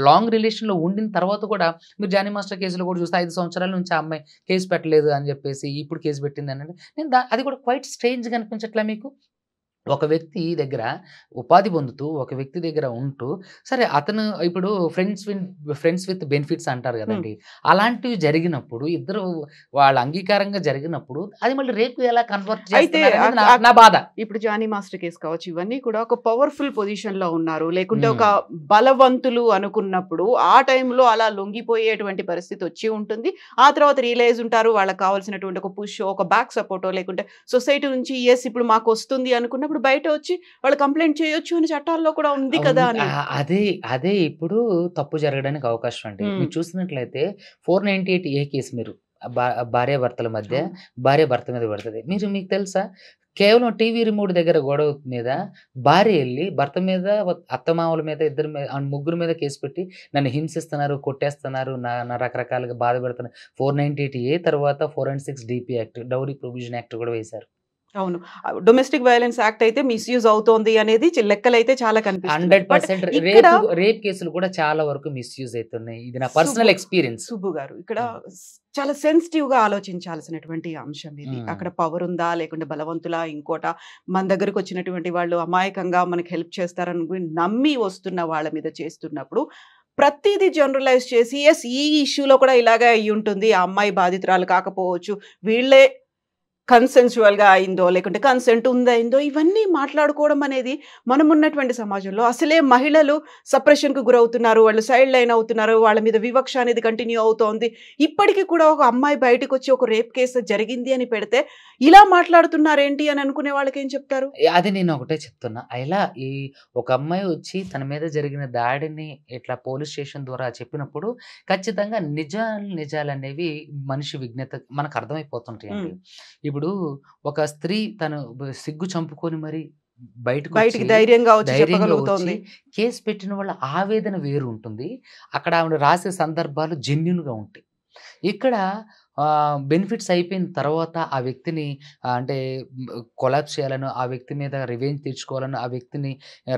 లాంగ్ రిలేషన్‌లో ఉండిన తర్వాత కూడా, మీరు జానీ మాస్టర్ కేసులో కూడా చూస్తే 5 సంవత్సరాల నుంచి ఆ అమ్మాయి కేసు పెట్టలేదు అని చెప్పేసి ఇప్పుడు కేసు పెట్టింది అనంటే, నేను అది కూడా క్వైట్ స్ట్రేంజ్‌గా అనిపించట్లా మీకు? ఒక వ్యక్తి దగ్గర ఉపాధి పొందుతూ, ఒక వ్యక్తి దగ్గర ఉంటూ, సరే అతను ఇప్పుడు ఫ్రెండ్స్ విత్ బెనిఫిట్స్ అంటారు కదండీ! అలాంటివి జరిగినప్పుడు, ఇద్దరు వాళ్ళ అంగీకారంగా జరిగినప్పుడు అది మళ్ళీ రేపు ఎలా కన్వర్ట్ చేస్తున్నారనేది నా బాధ. ఇప్పుడు జానీ మాస్టర్ కేసు కావచ్చు, ఇవన్నీ కూడా ఒక పవర్ఫుల్ పొజిషన్‌లో ఉన్నారు, లేకుంటే ఒక బలవంతులు అనుకున్నప్పుడు ఆ టైంలో అలా లొంగిపోయేటువంటి పరిస్థితి వచ్చి ఉంటుంది. ఆ తర్వాత రియలైజ్ ఉంటారు, వాళ్ళకి కావాల్సినటువంటి ఒక పుష్, ఒక బ్యాక్ సపోర్టో, లేకుంటే సొసైటీ నుంచి యెస్ ఇప్పుడు మాకు వస్తుంది అనుకున్నప్పుడు బయట వచ్చి వాళ్ళు కంప్లైంట్ చేయొచ్చు అని చట్టాల్లో కూడా ఉంది కదా అని. అదే ఇప్పుడు తప్పు జరగడానికి అవకాశం అండి. మీరు చూసినట్లయితే 498A కేసు, మీరు భార్యాభర్తల మధ్య, భార్య భర్త మీద పడుతుంది. మీకు తెలుసా, కేవలం టీవీ రిమోట్ దగ్గర గొడవ మీద భార్య వెళ్ళి భర్త మీద, అత్తమామల మీద, ఇద్దరి మీద, ముగ్గురు మీద కేసు పెట్టి నన్ను హింసిస్తున్నారు, కొట్టేస్తున్నారు, నా రకరకాలుగా బాధ పెడుతున్నారు. 498A తర్వాత 406 DP act, dowry provision act కూడా వేశారు. అవును, డొమెస్టిక్ వైలెన్స్ యాక్ట్ అయితే మిస్యూజ్ అవుతోంది అనేది లెక్కలైతే చాలా కనిపిస్తుంది. 100% రేప్ కేసులు కూడా చాలా వరకు మిస్యూజ్ అవుతున్నాయి. ఇది నా పర్సనల్ ఎక్స్పీరియన్స్. సుబ్బు గారు, ఇక్కడ చాలా సెన్సిటివ్ గా ఆలోచించాల్సినటువంటి అంశం ఇది. అక్కడ పవర్ ఉందా, లేకుంటే బలవంతులా, ఇంకోట, మన దగ్గరకు వచ్చినటువంటి వాళ్ళు అమాయకంగా మనకి హెల్ప్ చేస్తారని నమ్మి వస్తున్న వాళ్ళ మీద చేస్తున్నప్పుడు ప్రతిదీ జనరలైజ్ చేసి ఎస్ ఈ ఇష్యూలో కూడా ఇలాగే అయ్యి ఉంటుంది, ఆ అమ్మాయి బాధితురాలు కాకపోవచ్చు, వీళ్ళే కన్సెన్షువల్ గా అయిందో, లేకుంటే కన్సెంట్ ఉందయిందో, ఇవన్నీ మాట్లాడుకోవడం అనేది మనం ఉన్నటువంటి సమాజంలో అసలే మహిళలు సప్రెషన్ కు గురవుతున్నారు, వాళ్ళు సైడ్ లైన్ అవుతున్నారు, వాళ్ళ మీద వివక్ష అనేది కంటిన్యూ అవుతోంది. ఇప్పటికీ కూడా ఒక అమ్మాయి బయటకు వచ్చి ఒక రేప్ కేసు జరిగింది అని పెడితే ఇలా మాట్లాడుతున్నారేంటి అని అనుకునే వాళ్ళకి ఏం చెప్తారు? అది నేను ఒకటే చెప్తున్నా, ఇలా ఈ ఒక అమ్మాయి వచ్చి తన మీద జరిగిన దాడిని ఇట్లా పోలీస్ స్టేషన్ ద్వారా చెప్పినప్పుడు ఖచ్చితంగా నిజాలు అనేవి మనిషి విజ్ఞత మనకు అర్థమైపోతుంటాయండి. ఇప్పుడు ఒక స్త్రీ తను సిగ్గు చంపుకొని మరి బయటకు బయటికి వచ్చి ధైర్యంగా వచ్చి ధైర్యంగా వచ్చి చెప్పగలుగుతోంది. కేసు పెట్టిన వాళ్ళ ఆవేదన వేరు ఉంటుంది. అక్కడ ఆవిడ రాసే సందర్భాలు జెన్యూన్‌గా ఉంటాయి. ఇక్కడ బెనిఫిట్స్ అయిపోయిన తర్వాత ఆ వ్యక్తిని అంటే కొలాప్స్ చేయాలనో, ఆ వ్యక్తి మీద రివెంజ్ తీర్చుకోవాలనో, ఆ వ్యక్తిని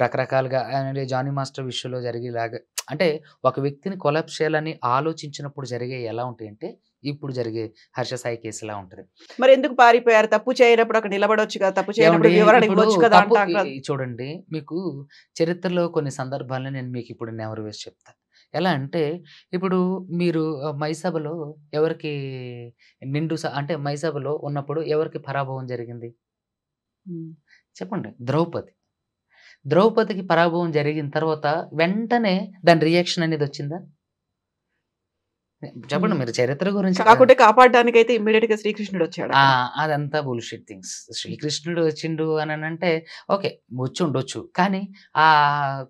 రకరకాలుగా అంటే జానీ మాస్టర్ విషయంలో జరిగేలాగా అంటే ఒక వ్యక్తిని కొలాప్స్ చేయాలని ఆలోచించినప్పుడు జరిగేవి ఎలా ఉంటాయంటే, ఇప్పుడు జరిగే హర్ష సాయి కేసులా ఉంటది. మరెందుకు పారిపోయారు? తప్పు చేయనప్పుడు అక్కడ నిలబడొచ్చు కదా! తప్పు చేయనప్పుడు ఏవండీ వివరణ ఇప్పుడు ఇవ్వచ్చు కదా! తప్పు అంటాం కదా! చూడండి మీకు చరిత్రలో కొన్ని సందర్భాలను నేను మీకిప్పుడు నెమరు వేసి చెప్తా. ఎలా అంటే ఇప్పుడు మీరు మైసభలో ఎవరికి అంటే మైసభలో ఉన్నప్పుడు ఎవరికి పరాభవం జరిగింది? హ్మ్. చెప్పండి. ద్రౌపది. ద్రౌపదికి పరాభవం జరిగిన తర్వాత వెంటనే దాని రియాక్షన్ అనేదొచ్చిందా? చెప్పండి హ్మ్. మీరు చరిత్ర గురించి కాకుంటే కాపాడడానికైతే ఇమ్మీడియేట్‌గా శ్రీకృష్ణుడొచ్చాడక్కడ. అదంతా బుల్‌షిట్ థింగ్స్. శ్రీకృష్ణుడు వచ్చిండు అననంటే ఓకే. వచ్చుండొచ్చు. కానీ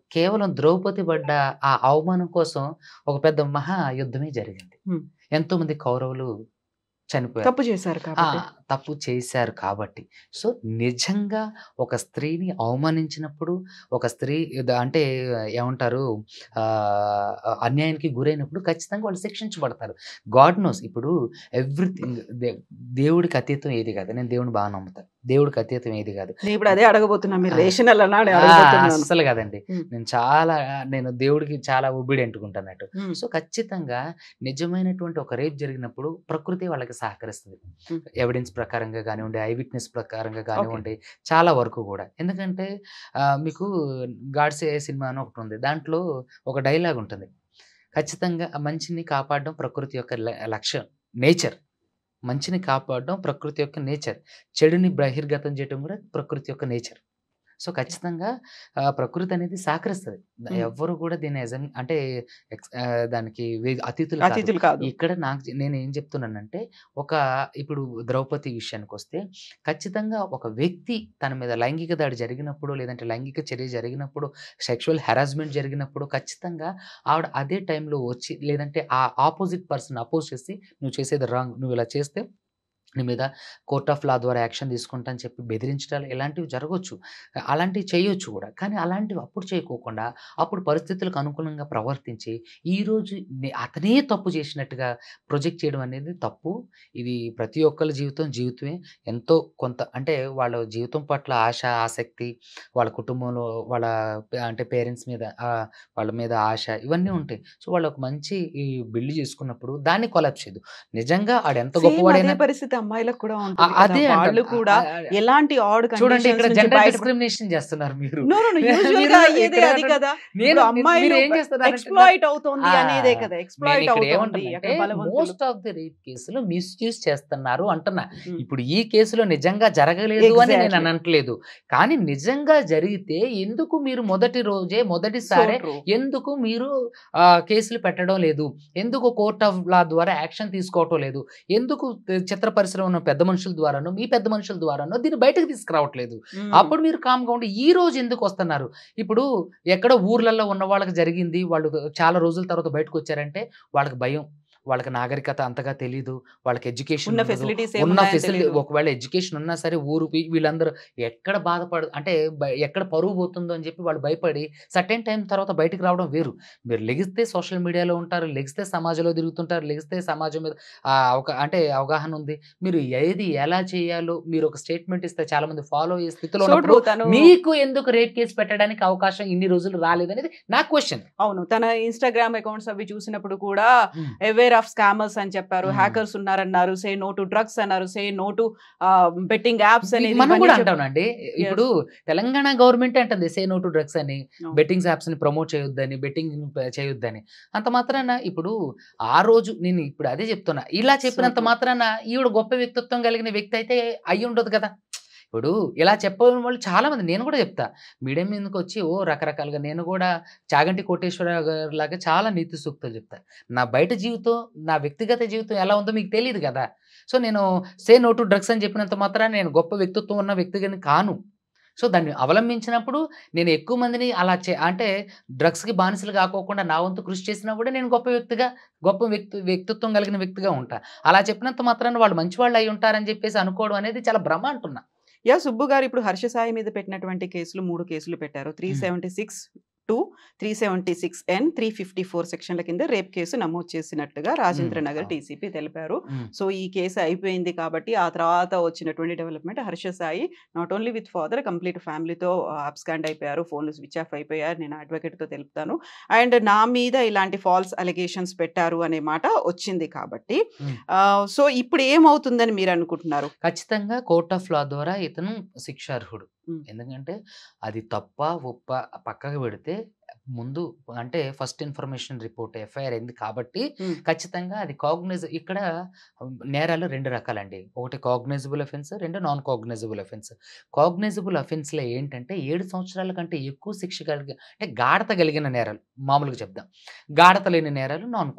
కేవలం ద్రౌపది పడ్డ ఆ అవమానం కోసం ఒక పెద్ద మహా యుద్ధమే జరిగింది. హ్మ్. ఎంతోమంది కౌరవులు చనిపోయారు. తప్పు చేశారు కాబట్టి. తప్పు చేశారు కాబట్టి. సో, నిజంగా ఒక స్త్రీని అవమానించినప్పుడు, ఒక స్త్రీ అంటే ఏమంటారు అన్యాయానికి గురైనప్పుడు ఖచ్చితంగా వాళ్ళు శిక్షించబడతారు. గాడ్ నోస్ ఇప్పుడు ఎవ్రీథింగ్ దేవుడికి అతీతం ఏది కాదు. నేను దేవుడిని బాగా నమ్ముతాను. దేవుడికి అతీతం ఏది కాదు. నేను ఇప్పుడు అదే అడగబోతున్నా. మీరు ఆ! రేషనల్ అని అడగబోతున్నాను. అస్సలు కాదండి. హ్మ్. నేను దేవుడికి చాలా ఒబీడియంట్‌గా ఉంటానన్నట్టు. హ్మ్. సో, ఖచ్చితంగా నిజమైనటువంటి ఒక రేప్ జరిగినప్పుడు ప్రకృతి వాళ్ళకి సహకరిస్తది. హ్మ్. ఎవిడెన్స్ ప్రకారంగా గానివ్వండి, ఐ విట్‌నెస్ ప్రకారంగా ఓకే. గానివ్వండి, చాలా వరకు గూడా. ఎందుకంటే మీకు 'గాడ్సే' సినిమా అని ఒకటుంది. దాంట్లో ఒక డైలాగ్ ఉంటుంది. ఖచ్చితంగా మంచిని కాపాడడం ప్రకృతి యొక్క లక్ష్యం. నేచర్. మంచిని కాపాడడం ప్రకృతి యొక్క నేచర్. చెడుని బహిర్గతం చేయడం గూడా ప్రకృతి యొక్క నేచర్. సో, ఖచ్చితంగా ప్రకృతి అనేది సహకరిస్తది. హ్మ్. ఎవ్వరు కూడా దీన్ని అంటే దానికి అతిథులు కాదు. అతిథులు కాదు. ఇక్కడ నేనేం చెప్తున్నానంటే, ఇప్పుడు ద్రౌపది విషయానికొస్తే, ఖచ్చితంగా ఒక వ్యక్తి తన మీద లైంగిక దాడి జరిగినప్పుడు, లేదంటే లైంగిక చర్య జరిగినప్పుడు, సెక్షువల్ హెరాస్మెంట్ జరిగినప్పుడు, ఖచ్చితంగా ఆవిడ అదే టైంలో వచ్చి, లేదంటే ఆ ఆపోజిట్ పర్సన్ అపోజ్ చేసి, "నువ్వు చేసేది రాంగ్. నువ్వు ఇలా చేస్తే నీ మీద కోర్ట్ ఆఫ్ లా ద్వారా యాక్షన్ తీసుకుంటా" అని చెప్పి బెదిరించడాలు ఇలాంటివి జరగొచ్చు. అలాంటివి చేయొచ్చు గూడా. కానీ అలాంటివి అప్పుడు చేయకోకుండా, అప్పుడు పరిస్థితులకు అనుకూలంగా ప్రవర్తించి, ఈరోజు అతనే తప్పు చేసినట్టుగా ప్రొజెక్ట్ చేయడం అనేది తప్పు. ఇది ప్రతి ఒక్కళ్ళ జీవితమే. ఎంతో కొంత అంటే వాళ్ళ జీవితం పట్ల ఆశ, ఆసక్తి, వాళ్ళ కుటుంబంలో వాళ్ళ అంటే పేరెంట్స్ మీద వాళ్ళ మీద ఆశ ఇవన్నీ ఉంటాయి. సో, వాళ్ళు ఒక మంచి బిల్డ్ చేసుకున్నప్పుడు దాన్ని కొలాప్స్ చేయొద్దు. నిజంగా ఆడెంత సేమ్ అదే గొప్పవాడైనా పరిస్థితి అమ్మాయిలకు కూడా ఉంటుంది కదా! అదే వాళ్ళు అంటాను. కూడా ఎలాంటి ఆడ్ చూడండి కండిషన్స్ ఇక్కడ నుంచి జెండర్ బయటపడి డిస్క్రిమినేషన్ చేస్తున్నారు మీరు. నో. మీరు యూజువల్‌గా అయ్యేదే ఇక్కడ అది కదా! నేను ఇప్పుడు అమ్మాయిలు మీరేం చేస్తున్నారంటే ఎక్స్‌ప్లాయిట్ అవుతోంది ఆ! అనేదే కదా! ఎక్స్‌ప్లాయిట్ నేనిక్కడ అవుతోంది. ఏమంటున్నానంటే అక్కడ బలవంతులు. మోస్ట్ ఆఫ్ ది రేప్ కేసులు మిస్‌యూజ్ చేస్తున్నారు అంటున్నా. హ్మ్. ఇప్పుడు ఈ కేసులో నిజంగా జరగలేదు అని నేను ఎగ్జాక్ట్‌లీ. అనట్లేదు. కానీ నిజంగా జరిగితే ఎందుకు మీరు మొదటి రోజే సో మొదటిసారే ట్రూ. ఎందుకు మీరు కేసులు పెట్టడం లేదు? ఎందుకు కోర్ట్ ఆఫ్ లా ద్వారా యాక్షన్ తీసుకోవటం లేదు? ఎందుకు చిత్ర పరిశ్రమ ఉన్న పెద్ద మనుషుల ద్వారానో, మీ పెద్ద మనుషుల ద్వారానో దీన్ని బయటకు తీసుకురావట్లేదు? హ్మ్. అప్పుడు మీరు కామ్‌గా ఉండి ఈ రోజు ఎందుకొస్తున్నారు? ఇప్పుడు ఎక్కడో ఊర్లలో ఉన్న వాళ్ళకి జరిగింది. వాళ్ళు చాలా రోజుల తర్వాత బయటకొచ్చారంటే వాళ్ళకి భయం. వాళ్ళకి నాగరికత అంతగా తెలీదు. వాళ్ళకి ఎడ్యుకేషన్ ఉన్న ఉండదు. ఫెసిలిటీస్ ఉన్న ఏమున్నాయని తెలీదు. ఒకవేళ ఎడ్యుకేషన్ ఉన్నా సరే వీళ్ళందరూ ఎక్కడ అంటే ఎక్కడ పరువు పోతుందో అని చెప్పి వాళ్ళు భయపడి సర్టెన్ టైమ్ తర్వాత బయటికి రావడం వేరు. మీరు లెగిస్తే సోషల్ మీడియాలో ఉంటారు. లెగిస్తే సమాజంలో తిరుగుతుంటారు. లెగిస్తే సమాజం మీద అంటే అవగాహన ఉంది. మీరు ఏది ఎలా చేయాలో మీరు ఒక స్టేట్మెంట్ ఇస్తే చాలా మంది ఫాలో అయ్యే స్థితిలో సో ఉన్నప్పుడు ట్రూ. తను మీకు ఎందుకు రేప్ కేస్ పెట్టడానికి అవకాశం ఇన్ని రోజులు రాలేదనేది నా క్వెషన్. అవును. తన ఇన్‌స్టాగ్రామ్ అకౌంట్స్ అవి చూసినప్పుడు కూడా హ్మ్. అవేర్ ఆఫ్ స్కామర్స్ అని చెప్పారు. హ్మ్. హ్యాకర్స్ ఉన్నారన్నారు. సే నో టు డ్రగ్స్ అన్నారు. Say no to betting apps అనేది మనం ఇవన్నీ కూడా అంటామండి. ఇప్పుడు యెస్. తెలంగాణ గవర్నమెంటే అంటుంది సే నో టు డ్రగ్స్ అని, అవును. బెట్టింగ్స్ యాప్స్‌ని ప్రమోట్ చేయొద్దని, చేయొద్దని. అంత మాత్రాన ఇప్పుడు ఆ రోజు నేను ఇప్పుడు అదే చెప్తున్నా. ఇలా సో చెప్పినంత ట్రూ. మాత్రాన ఈవిడ గొప్ప వ్యక్తిత్వం కలిగిన వ్యక్తి అయితే అయ్యుండదు కదా! ఇప్పుడు ఇలా చెప్పని వాళ్ళు చాలా మంది నేను కూడా చెప్తా. మీడియా మీదకొచ్చి రకరకాలుగా నేను కూడా చాగంటి కోటేశ్వరరావు గారిలాగా చాలా నీతి సూక్తులు చెప్తా. నా బయట జీవితం, నా వ్యక్తిగత జీవితం ఎలా ఉందో మీకు తెలీదు గదా! సో, నేను సే నో టు డ్రగ్స్ అని చెప్పినంత మాత్రాన నేను గొప్ప వ్యక్తిత్వం ఉన్న వ్యక్తిని కాను. సో, దాన్ని అవలంబించినప్పుడు నేను ఎక్కువ మందిని అలా అంటే డ్రగ్స్‌కి బానిసలు కాకోకుండా నా వంతు కృషి చేసినా కూడా నేను గొప్ప వ్యక్తిత్వం కలిగిన వ్యక్తిగా ఉంటా. అలా చెప్పినంత మాత్రాన వాళ్ళు మంచివాళ్ళు అయ్యుంటారని చెప్పేసి అనుకోవడం అనేది చాలా భ్రమ అంటున్నా. సుబ్బు గారు ఇప్పుడు హర్ష సాయి మీద పెట్టినటువంటి కేసులు 3 కేసులు పెట్టారు. 376(2), 376(n), 354 సెక్షన్ల కింద రేప్ కేసు నమోదు చేసినట్టుగా రాజేంద్ర నగర్ డీసీపీ తెలిపారు. సో ఈ కేసు అయిపోయింది కాబట్టి ఆ తర్వాత వచ్చినటువంటి development Harsha Sai not only with father complete ఫ్యామిలీతో అబ్స్కాండ్ అయిపోయారు, ఫోన్లు స్విచ్ ఆఫ్ అయిపోయారు, నేను అడ్వకేట్తో తెలుపుతాను, అండ్ నా మీద ఇలాంటి ఫాల్స్ అలిగేషన్స్ పెట్టారు అనే మాట వచ్చింది కాబట్టి సో ఇప్పుడు ఏమవుతుందని మీరు అనుకుంటున్నారు? ఖచ్చితంగా కోర్ట్ ఆఫ్ లా ద్వారా ఇతను శిక్షార్హుడు. ఎందుకంటే అది తప్ప ఒప్ప పక్కకు పెడితే ముందు అంటే ఫస్ట్ ఇన్ఫర్మేషన్ రిపోర్ట్ ఎఫ్ఐఆర్ అయింది కాబట్టి ఖచ్చితంగా అది ఇక్కడ నేరాలు 2 రకాలండి. ఒకటి cognizable offence, 2 non cognizable offence. Cognizable అఫెన్స్లో ఏంటంటే 7 సంవత్సరాల కంటే ఎక్కువ శిక్ష కలిగి అంటే గాఢత కలిగిన నేరాలు, మామూలుగా చెప్దాం గాఢత లేని నేరాలు నాన్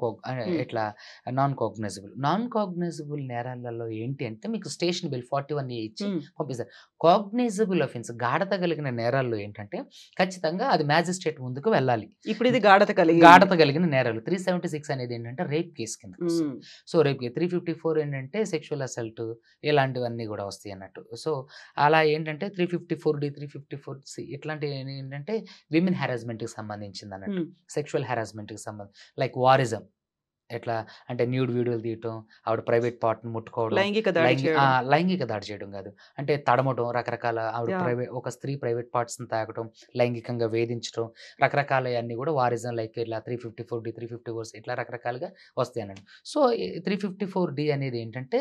కాగ్నైజబుల్ నేరాలలో ఏంటి అంటే మీకు స్టేషన్ బిల్ 41A ఇచ్చి పంపిస్తారు. కాగ్నైజబుల్ అఫెన్స్ గాఢత కలిగిన నేరాల్లో ఏంటంటే ఖచ్చితంగా అది మ్యాజిస్ట్రేట్ ముందుకు వెళ్ళాలి. ఇప్పుడు ఇది గాఢత కలిగిన నేరాలు. 376 అనేది ఏంటంటే రేప్ కేసు కింద. సో రేప్ 354 ఏంటంటే సెక్షువల్ అసల్ట్ ఇలాంటివన్నీ కూడా వస్తాయి అన్నట్టు. సో అలా ఏంటంటే 354D, 354C ఇట్లాంటివి ఏంటంటే విమెన్ హెరాస్మెంట్కి సంబంధించింది అన్నట్టు, సెక్షువల్ హెరాస్మెంట్కి సంబంధించి లైక్ వారిజం. ఎట్లా అంటే న్యూడ్ వీడియోలు తీయటం, ఆవిడ ప్రైవేట్ పార్ట్ని ముట్టుకోవడం, లైంగిక దాడి చేయడం కాదు అంటే తడమటం, రకరకాల ఆవిడ ఒక స్త్రీ ప్రైవేట్ పార్ట్స్ని తాగటం, లైంగికంగా వేధించడం, రకరకాల అన్నీ కూడా వారిజం లైక్ ఇట్లా 354D, 354C ఇట్లా రకరకాలుగా వస్తాయి అన్నట్టు. సో 354D అనేది ఏంటంటే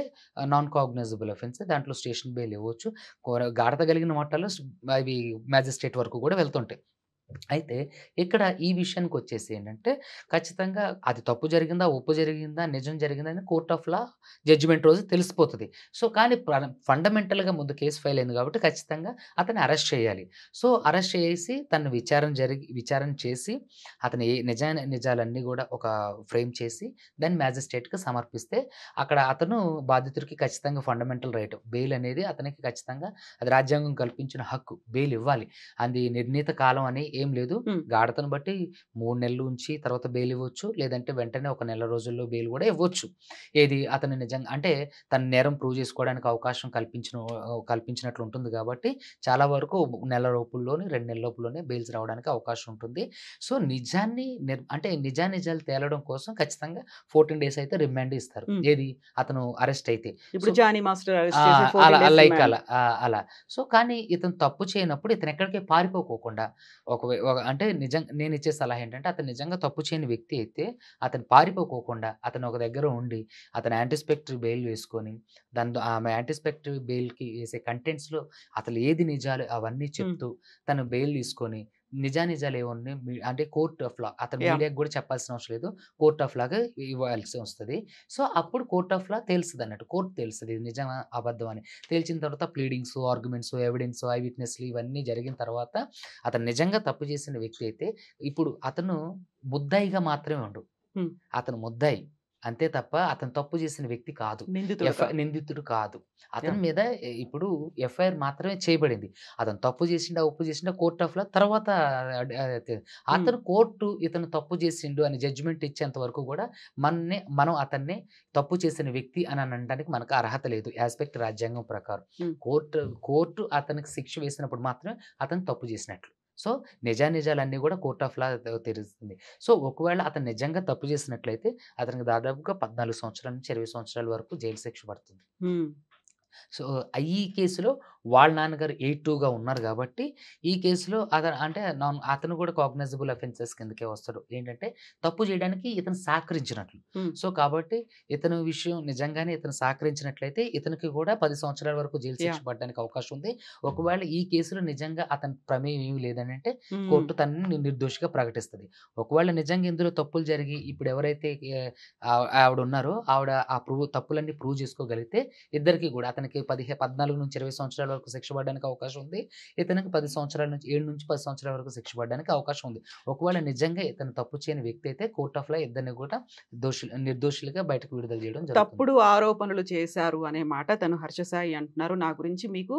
నాన్ కాగ్నైజబుల్ అఫెన్స్. దాంట్లో స్టేషన్ బెయిల్ ఇవ్వచ్చు. గాఢత కలిగిన మట్టాల్లో అవి మ్యాజిస్ట్రేట్ వరకు కూడా వెళ్తుంటాయి. అయితే ఇక్కడ ఈ విషయానికి వచ్చేసి ఏంటంటే ఖచ్చితంగా అది తప్పు జరిగిందా, ఒప్పు జరిగిందా, నిజం జరిగిందా అని కోర్ట్ ఆఫ్ లా జడ్జిమెంట్ రోజు తెలిసిపోతుంది. సో కానీ ఫండమెంటల్గా ముందు కేసు ఫైల్ అయింది కాబట్టి ఖచ్చితంగా అతన్ని అరెస్ట్ చేయాలి. సో అరెస్ట్ చేసి తను విచారణ చేసి అతని నిజాలన్నీ కూడా ఒక ఫ్రేమ్ చేసి దాన్ని మ్యాజిస్ట్రేట్కి సమర్పిస్తే అక్కడ అతను బాధితుడికి ఖచ్చితంగా ఫండమెంటల్ రైట్ బెయిల్ అనేది అతనికి ఖచ్చితంగా అది రాజ్యాంగం కల్పించిన హక్కు, బెయిల్ ఇవ్వాలి. అది నిర్ణీత కాలం అని ఏం లేదు. గాఢతను బట్టి 3 నెలలు ఉంచి తర్వాత బెయిల్ ఇవ్వచ్చు, లేదంటే వెంటనే 1 నెల రోజుల్లో బెయిల్ కూడా ఇవ్వచ్చు. ఏది అతను నిజంగా అంటే తన నేరం ప్రూవ్ చేసుకోవడానికి అవకాశం కల్పించినట్లు ఉంటుంది కాబట్టి చాలా వరకు నెల లోపుల్లోనే 2 నెలల లోపులోనే బెయిల్స్ రావడానికి అవకాశం ఉంటుంది. సో నిజాలు తేలడం కోసం ఖచ్చితంగా 14 days అయితే రిమాండ్ ఇస్తారు. ఏది అతను అరెస్ట్ అయితే ఇప్పుడు జానీ మాస్టర్ అలా. సో కానీ ఇతను తప్పు చేయనప్పుడు ఇతను ఎక్కడికి పారిపోకోకుండా అంటే నేను ఇచ్చే సలహా ఏంటంటే అతను నిజంగా తప్పు చేయని వ్యక్తి అయితే అతను పారిపోకోకుండా అతను ఒక దగ్గర ఉండి అతను యాంటిసిపేటరీ బెయిల్ వేసుకొని ఆమె యాంటిసిపేటరీ బెయిల్కి వేసే కంటెంట్స్లో అసలు ఏది నిజాలు అవన్నీ చెప్తూ తను బెయిల్ తీసుకొని నిజాలు ఏమన్నా అంటే కోర్ట్ ఆఫ్ లా అతను మీడియాకి కూడా చెప్పాల్సిన అవసరం లేదు, కోర్ట్ ఆఫ్ లాగా ఇవ్వాల్సి వస్తుంది. సో అప్పుడు కోర్ట్ ఆఫ్ లా తెలుస్తుంది అన్నట్టు, కోర్టు తెలుస్తుంది ఇది నిజమా అబద్ధం అని. తెలిసిన తర్వాత ప్లీడింగ్స్, ఆర్గ్యుమెంట్స్, ఎవిడెన్స్, ఐ విట్నెస్లు ఇవన్నీ జరిగిన తర్వాత అతను నిజంగా తప్పు చేసిన వ్యక్తి అయితే ఇప్పుడు అతను ముద్దాయిగా మాత్రమే ఉండు, అతను ముద్దాయి అంతే తప్ప అతను తప్పు చేసిన వ్యక్తి కాదు, నిందితుడు కాదు. అతని మీద ఇప్పుడు ఎఫ్ఐఆర్ మాత్రమే చేయబడింది. అతను తప్పు చేసిండా ఒప్పు చేసిండా కోర్ట్ ఆఫ్ లా తర్వాత అతను కోర్టు ఇతను తప్పు చేసిండు అని జడ్జిమెంట్ ఇచ్చేంత వరకు కూడా మనం అతన్ని తప్పు చేసిన వ్యక్తి అని అనడానికి మనకు అర్హత లేదు యాస్పెక్ట్ రాజ్యాంగం ప్రకారం. కోర్టు అతనికి శిక్ష వేసినప్పుడు మాత్రమే అతను తప్పు చేసినట్లు. సో నిజాలన్నీ కూడా కోర్ట్ ఆఫ్ లా తెలుస్తుంది. సో ఒకవేళ అతను నిజంగా తప్పు చేసినట్లయితే అతనికి దాదాపుగా 14 సంవత్సరాల నుంచి 20 సంవత్సరాల వరకు జైలు శిక్ష పడుతుంది. సో ఈ కేసులో వాళ్ళ నాన్నగారు 82గా ఉన్నారు కాబట్టి ఈ కేసులో అతను కూడా కాగ్నైజబుల్ అఫెన్సెస్ కిందకే వస్తాడు. ఏంటంటే తప్పు చేయడానికి ఇతను సహకరించినట్లు. సో కాబట్టి ఇతను విషయం నిజంగానే ఇతను సహకరించినట్లయితే ఇతనికి కూడా 10 సంవత్సరాల వరకు జైలు శిక్ష పడడానికి అవకాశం ఉంది. ఒకవేళ ఈ కేసులో నిజంగా అతని ప్రమేయం ఏమి లేదని అంటే కోర్టు తనని నిర్దోషిగా ప్రకటిస్తుంది. ఒకవేళ నిజంగా ఇందులో తప్పులు జరిగి ఇప్పుడు ఎవరైతే ఆవిడ ఉన్నారో ఆవిడ ఆ తప్పులన్నీ ప్రూవ్ చేసుకోగలిగితే ఇద్దరికి కూడా అతనికి 14 నుంచి 20 సంవత్సరాల వరకు శిక్ష పడడానికి అవకాశం ఉంది. ఇతనికి 10 సంవత్సరాల నుంచి 7 నుంచి 10 సంవత్సరాల వరకు శిక్ష పడడానికి అవకాశం ఉంది. ఒకవేళ నిజంగా ఇతను తప్పు చేయని వ్యక్తి అయితే కోర్ట్ ఆఫ్ లా ఇద్దరిని కూడా నిర్దోషులుగా బయటకు విడుదల చేయడం జరుగుతుంది. తప్పుడు ఆరోపణలు చేశారు అనే మాట తను హర్ష సాయి అంటున్నారు. నా గురించి మీకు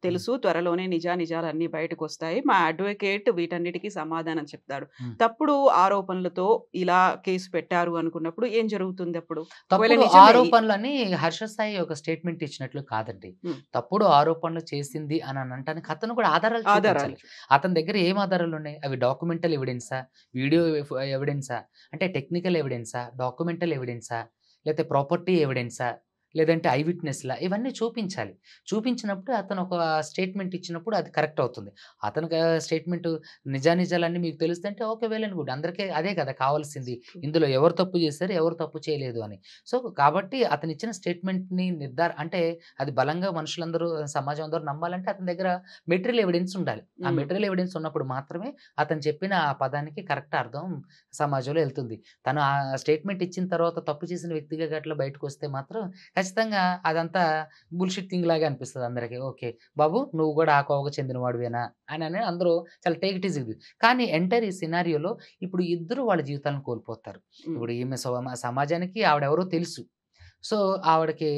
తెలుసు త్వరలోనే నిజాలన్నీ బయటకు వస్తాయి. మా అడ్వకేట్ వీటన్నిటికీ సమాధానం చెప్తాడు. హ్మ్. తప్పుడు ఆరోపణలతో ఇలా కేసు పెట్టారు అనుకున్నప్పుడు ఏం జరుగుతుంది అప్పుడు? ఒకవేళ తప్పుడు నిజమే ఆరోపణలని హర్ష సాయి ఒక స్టేట్మెంట్ ఇచ్చినట్లు కాదండి. హ్మ్. తప్పుడు ఆరోపణలు చేసింది అని అనటానికి అతను కూడా ఆధారాలు ఆధారాలు చూపించాలి. అతని దగ్గర ఏం ఆధారాలు ఉన్నాయి? అవి డాక్యుమెంటల్ ఎవిడెన్సా? వీడియో ఎవిడెన్సా? అంటే టెక్నికల్ ఎవిడెన్సా? డాక్యుమెంటల్ ఎవిడెన్సా? లేకపోతే ప్రాపర్టీ ఎవిడెన్సా? లేదంటే ఐ విట్‌నెస్‌లా? ఇవన్నీ చూపించాలి. చూపించినప్పుడు అతను ఒక స్టేట్మెంట్ ఇచ్చినప్పుడు అది కరెక్ట్ అవుతుంది. అతనికి స్టేట్మెంట్ నిజానిజాలన్నీ మీకు తెలుస్తుంటే ఓకే. Well and good. అందరికీ అదే కదా కావాల్సింది. ఇందులో ఎవరు తప్పు చేశారు, ఎవరు తప్పు చేయలేదు అని. సో, కాబట్టి అతను ఇచ్చిన స్టేట్మెంట్‌ని అంటే అది బలంగా మనుషులందరూ సమాజం అందరూ నమ్మాలంటే అతని దగ్గర మెటీరియల్ ఎవిడెన్స్ ఉండాలి. ఆ హ్మ్. మెటీరియల్ ఎవిడెన్స్ ఉన్నప్పుడు మాత్రమే అతను చెప్పిన ఆ పదానికి కరెక్ట్ అర్థం సమాజంలో ఎళ్తుంది. తను ఆ స్టేట్మెంట్ ఇచ్చిన తర్వాత తప్పు చేసిన వ్యక్తిగా గట్ల బయటకొస్తే మాత్రం ఖచ్చితంగా అదంతా బుల్‌షిట్ థింగ్ లాగా అనిపిస్తది అందరికి. ఓకే. బాబు నువ్వు గూడా ఆ కోవకు చెందినవాడివేనా అని అందరూ చాలా టేక్ ఇట్ ఈజీ. కానీ ఎంటైర్ ఈ సినారియోలో ఇప్పుడు ఇద్దరు వాళ్ళ జీవితాలను కోల్పోతారు. హ్మ్. ఇప్పుడు ఈమె సమాజానికి ఆవిడెవరో తెలుసు. సో, ఆవిడకి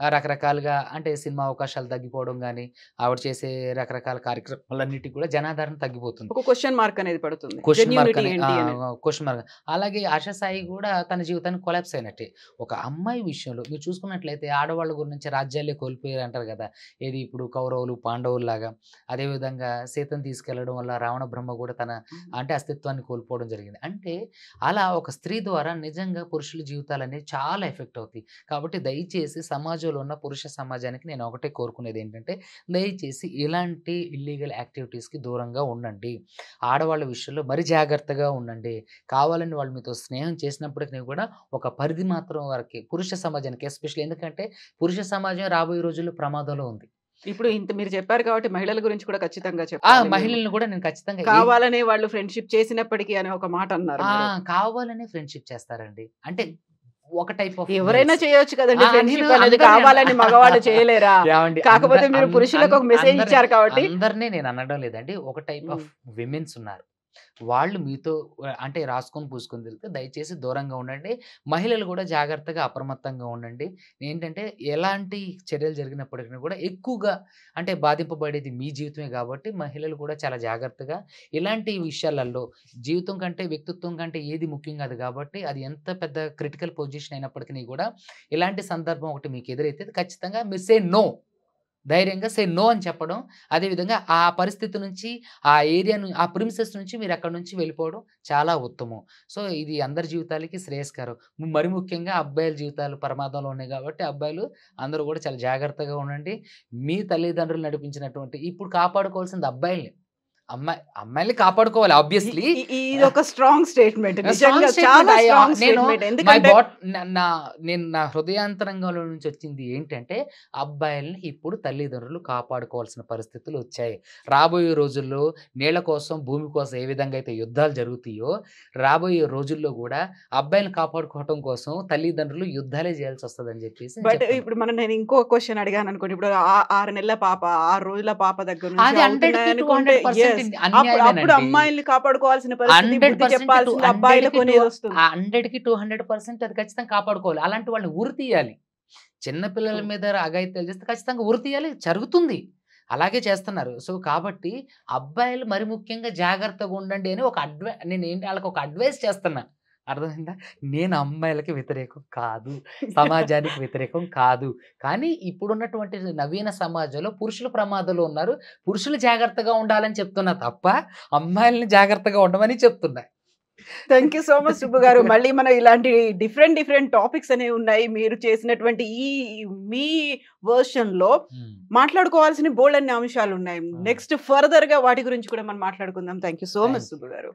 రకరకాలుగా అంటే సినిమా అవకాశాలు తగ్గిపోవడం గాని, ఆవిడ చేసే రకరకాల కార్యక్రమాలన్నిటికి కూడా జనాదరణ తగ్గిపోతుంది. ఒక క్వెషన్ మార్క్ అనేది పడుతుంది. క్వెషన్ మార్క్ జెన్యూనిటీ అనే ఏంటి అనేది. Question mark. అలాగే ఆశా సాయి గూడా తన జీవితాన్ని కొలాప్స్ అయినట్టే. ఒక అమ్మాయి విషయంలో మీరు చూసుకున్నట్లయితే ఆడవాళ్ళ గురించి రాజ్యాలే కోల్పోయారు అంటారు గదా! ఏది ఇప్పుడు కౌరవులు, పాండవుల్లాగా. అదేవిధంగా సీతను తీసుకెళ్లడం వల్ల రావణ బ్రహ్మ గూడా తన అంటే అస్తిత్వాన్ని కోల్పోవడం జరిగింది. అంటే అలా ఒక స్త్రీ ద్వారా నిజంగా పురుషుల జీవితాలనేవి చాలా ఎఫెక్ట్ అవుతాయి. కాబట్టి దయచేసి సమాజంలో ఉన్న పురుష సమాజానికి నేను ఒకటే కోరుకునేది ఏంటంటే, దయచేసి ఇలాంటి ఇల్లీగల్ యాక్టివిటీస్‌కి దూరంగా ఉండండి. ఆడవాళ్ళ విషయంలో మరి జాగ్రత్తగా ఉండండి. కావాలని వాళ్ళు మీతో స్నేహం చేసినప్పటికి కూడా ఒక పరిధి మాత్రం వరకే పురుష సమాజానికి ఎస్పెషల్లీ ఎందుకంటే పురుష సమాజం రాబోయే రోజుల్లో ప్రమాదంలో ఉంది. ఇప్పుడు ఇంత మీరు చెప్పారు కాబట్టి మహిళల గురించి కూడా ఖచ్చితంగా చెప్పాలి మీరు. మహిళలను కూడా నేను ఖచ్చితంగా కావాలనే వాళ్ళు ఫ్రెండ్‌షిప్ చేసినప్పటికీ అనే ఒక మాట అన్నారు మీరు. కావాలనే ఫ్రెండ్‌షిప్ చేస్తారండి. అంటే ఒక టైప్ ఆఫ్ ఎవరైనా గర్ల్స్. చేయొచ్చు కదండీ నేను ఫ్రెండ్‌షిప్ అనేది. అందరిని కావాలని మగవాళ్ళు చేయలేరా? ఏవండి కాకపోతే మీరు పురుషులకు ఒక మెసేజ్ ఇచ్చారు కాబట్టి. అందరిని నేను అనడం లేదండి. ఒక టైప్ ఆఫ్ విమెన్స్ ఉన్నారు. వాళ్ళు మీతో అంటే రాసుకొని పూసుకొని తిరిగితే దయచేసి దూరంగా ఉండండి. మహిళలు కూడా జాగ్రత్తగా అప్రమత్తంగా ఉండండి. ఏంటంటే ఎలాంటి చర్యలు జరిగినప్పటికీ కూడా ఎక్కువగా అంటే బాధింపబడేది మీ జీవితమే కాబట్టి మహిళలు కూడా చాలా జాగ్రత్తగా ఇలాంటి విషయాలలో జీవితం కంటే వ్యక్తిత్వం కంటే ఏది ముఖ్యం కాదు కాబట్టి అది ఎంత పెద్ద క్రిటికల్ పొజిషన్ అయినప్పటికీ కూడా ఇలాంటి సందర్భం ఒకటి మీకు ఎదురైతే ఖచ్చితంగా మీరు సే నో. ధైర్యంగా సే నో అని చెప్పడం. అదేవిధంగా ఆ పరిస్థితి నుంచి, ఆ ఏరియా ఆ ప్రిమిసెస్ నుంచి మీరు అక్కడి నుంచి వెళ్ళిపోవడం చాలా ఉత్తమం. సో, ఇది అందరి జీవితాలకి శ్రేయస్కరం. మరి ముఖ్యంగా అబ్బాయిల జీవితాలు ప్రమాదంలో ఉన్నాయి కాబట్టి అబ్బాయిలు అందరూ కూడా చాలా జాగ్రత్తగా ఉండండి. మీ తల్లిదండ్రులు నడిపించినటువంటి ఇప్పుడు కాపాడుకోవాల్సింది అబ్బాయిల్ని. అమ్మాయిల్ని కాపాడుకోవాలి ఆబ్వియస్లీ. ఇదొక స్ట్రాంగ్ స్టేట్మెంట్. స్ట్రాంగ్ నిజంగా స్టేట్మెంట్. చాలా స్ట్రాంగ్ నేను స్టేట్మెంట్. మై ఎందుకంటే బాట్ నేను నా హృదయాంతరంగంలో నుంచి వచ్చింది ఏంటంటే, అబ్బాయిల్ని ఇప్పుడు తల్లిదండ్రులు కాపాడుకోవాల్సిన పరిస్థితులు వచ్చాయి. రాబోయే రోజుల్లో నీళ్ళ కోసం, భూమి కోసం ఏ విధంగా అయితే యుద్ధాలు జరుగుతాయో, రాబోయే రోజుల్లో కూడా అబ్బాయిల్ని కాపాడుకోవటం కోసం తల్లిదండ్రులు యుద్ధాలే చేయాల్సి వస్తదని చెప్పేసి బట్ ఇప్పుడు నేను ఇంకో క్వశ్చన్ అడిగాను అనుకోండి. ఇప్పుడు 6 నెలల పాప, 6 రోజుల పాప దగ్గర అది నుంచి 100కి అవుతున్నాయనుకుంటే 200% yes. అప్పుడు అన్యాయమేనండి. అమ్మాయిల్ని కాపాడుకోవాల్సిన పరిస్థితి, బుద్ధి 100% చెప్పాల్సింది అబ్బాయిలకు అనేది వస్తుంది. 100కి 200% అది ఖచ్చితంగా కాపాడుకోవాలి. అలాంటి వాళ్ళని ఉరి తీయాలి. చిన్న పిల్లల మీద అఘాయిత్యాలు చేస్తే ఖచ్చితంగా ఉరి తీయాలి. జరుగుతుంది. అలాగే చేస్తున్నారు. సో, కాబట్టి అబ్బాయిలు మరి ముఖ్యంగా జాగ్రత్తగా ఉండండి అని ఒక వాళ్ళకి ఒక అడ్వైస్ చేస్తున్నా. అర్థమైందా? నేను అమ్మాయిలకి వ్యతిరేకం కాదు. సమాజానికి వ్యతిరేకం కాదు. కానీ ఇప్పుడున్నటువంటి నవీన సమాజంలో పురుషులు ప్రమాదంలో ఉన్నారు. పురుషులు జాగ్రత్తగా ఉండాలని చెప్తున్నా తప్ప అమ్మాయిలని జాగ్రత్తగా ఉండమని చెప్తున్నా. Thank you so much Subbu గారు. మళ్ళీ మనం ఇలాంటి డిఫరెంట్ టాపిక్స్ అనేవి ఉన్నాయి. మీరు చేసినటువంటి మీ వర్షన్ లో మాట్లాడుకోవాల్సిన బోల్డన్ని అంశాలు ఉన్నాయి. నెక్స్ట్ ఫర్దర్ గా వాటి గురించి కూడా మనం మాట్లాడుకుందాం. Thank you so much Subbu గారు.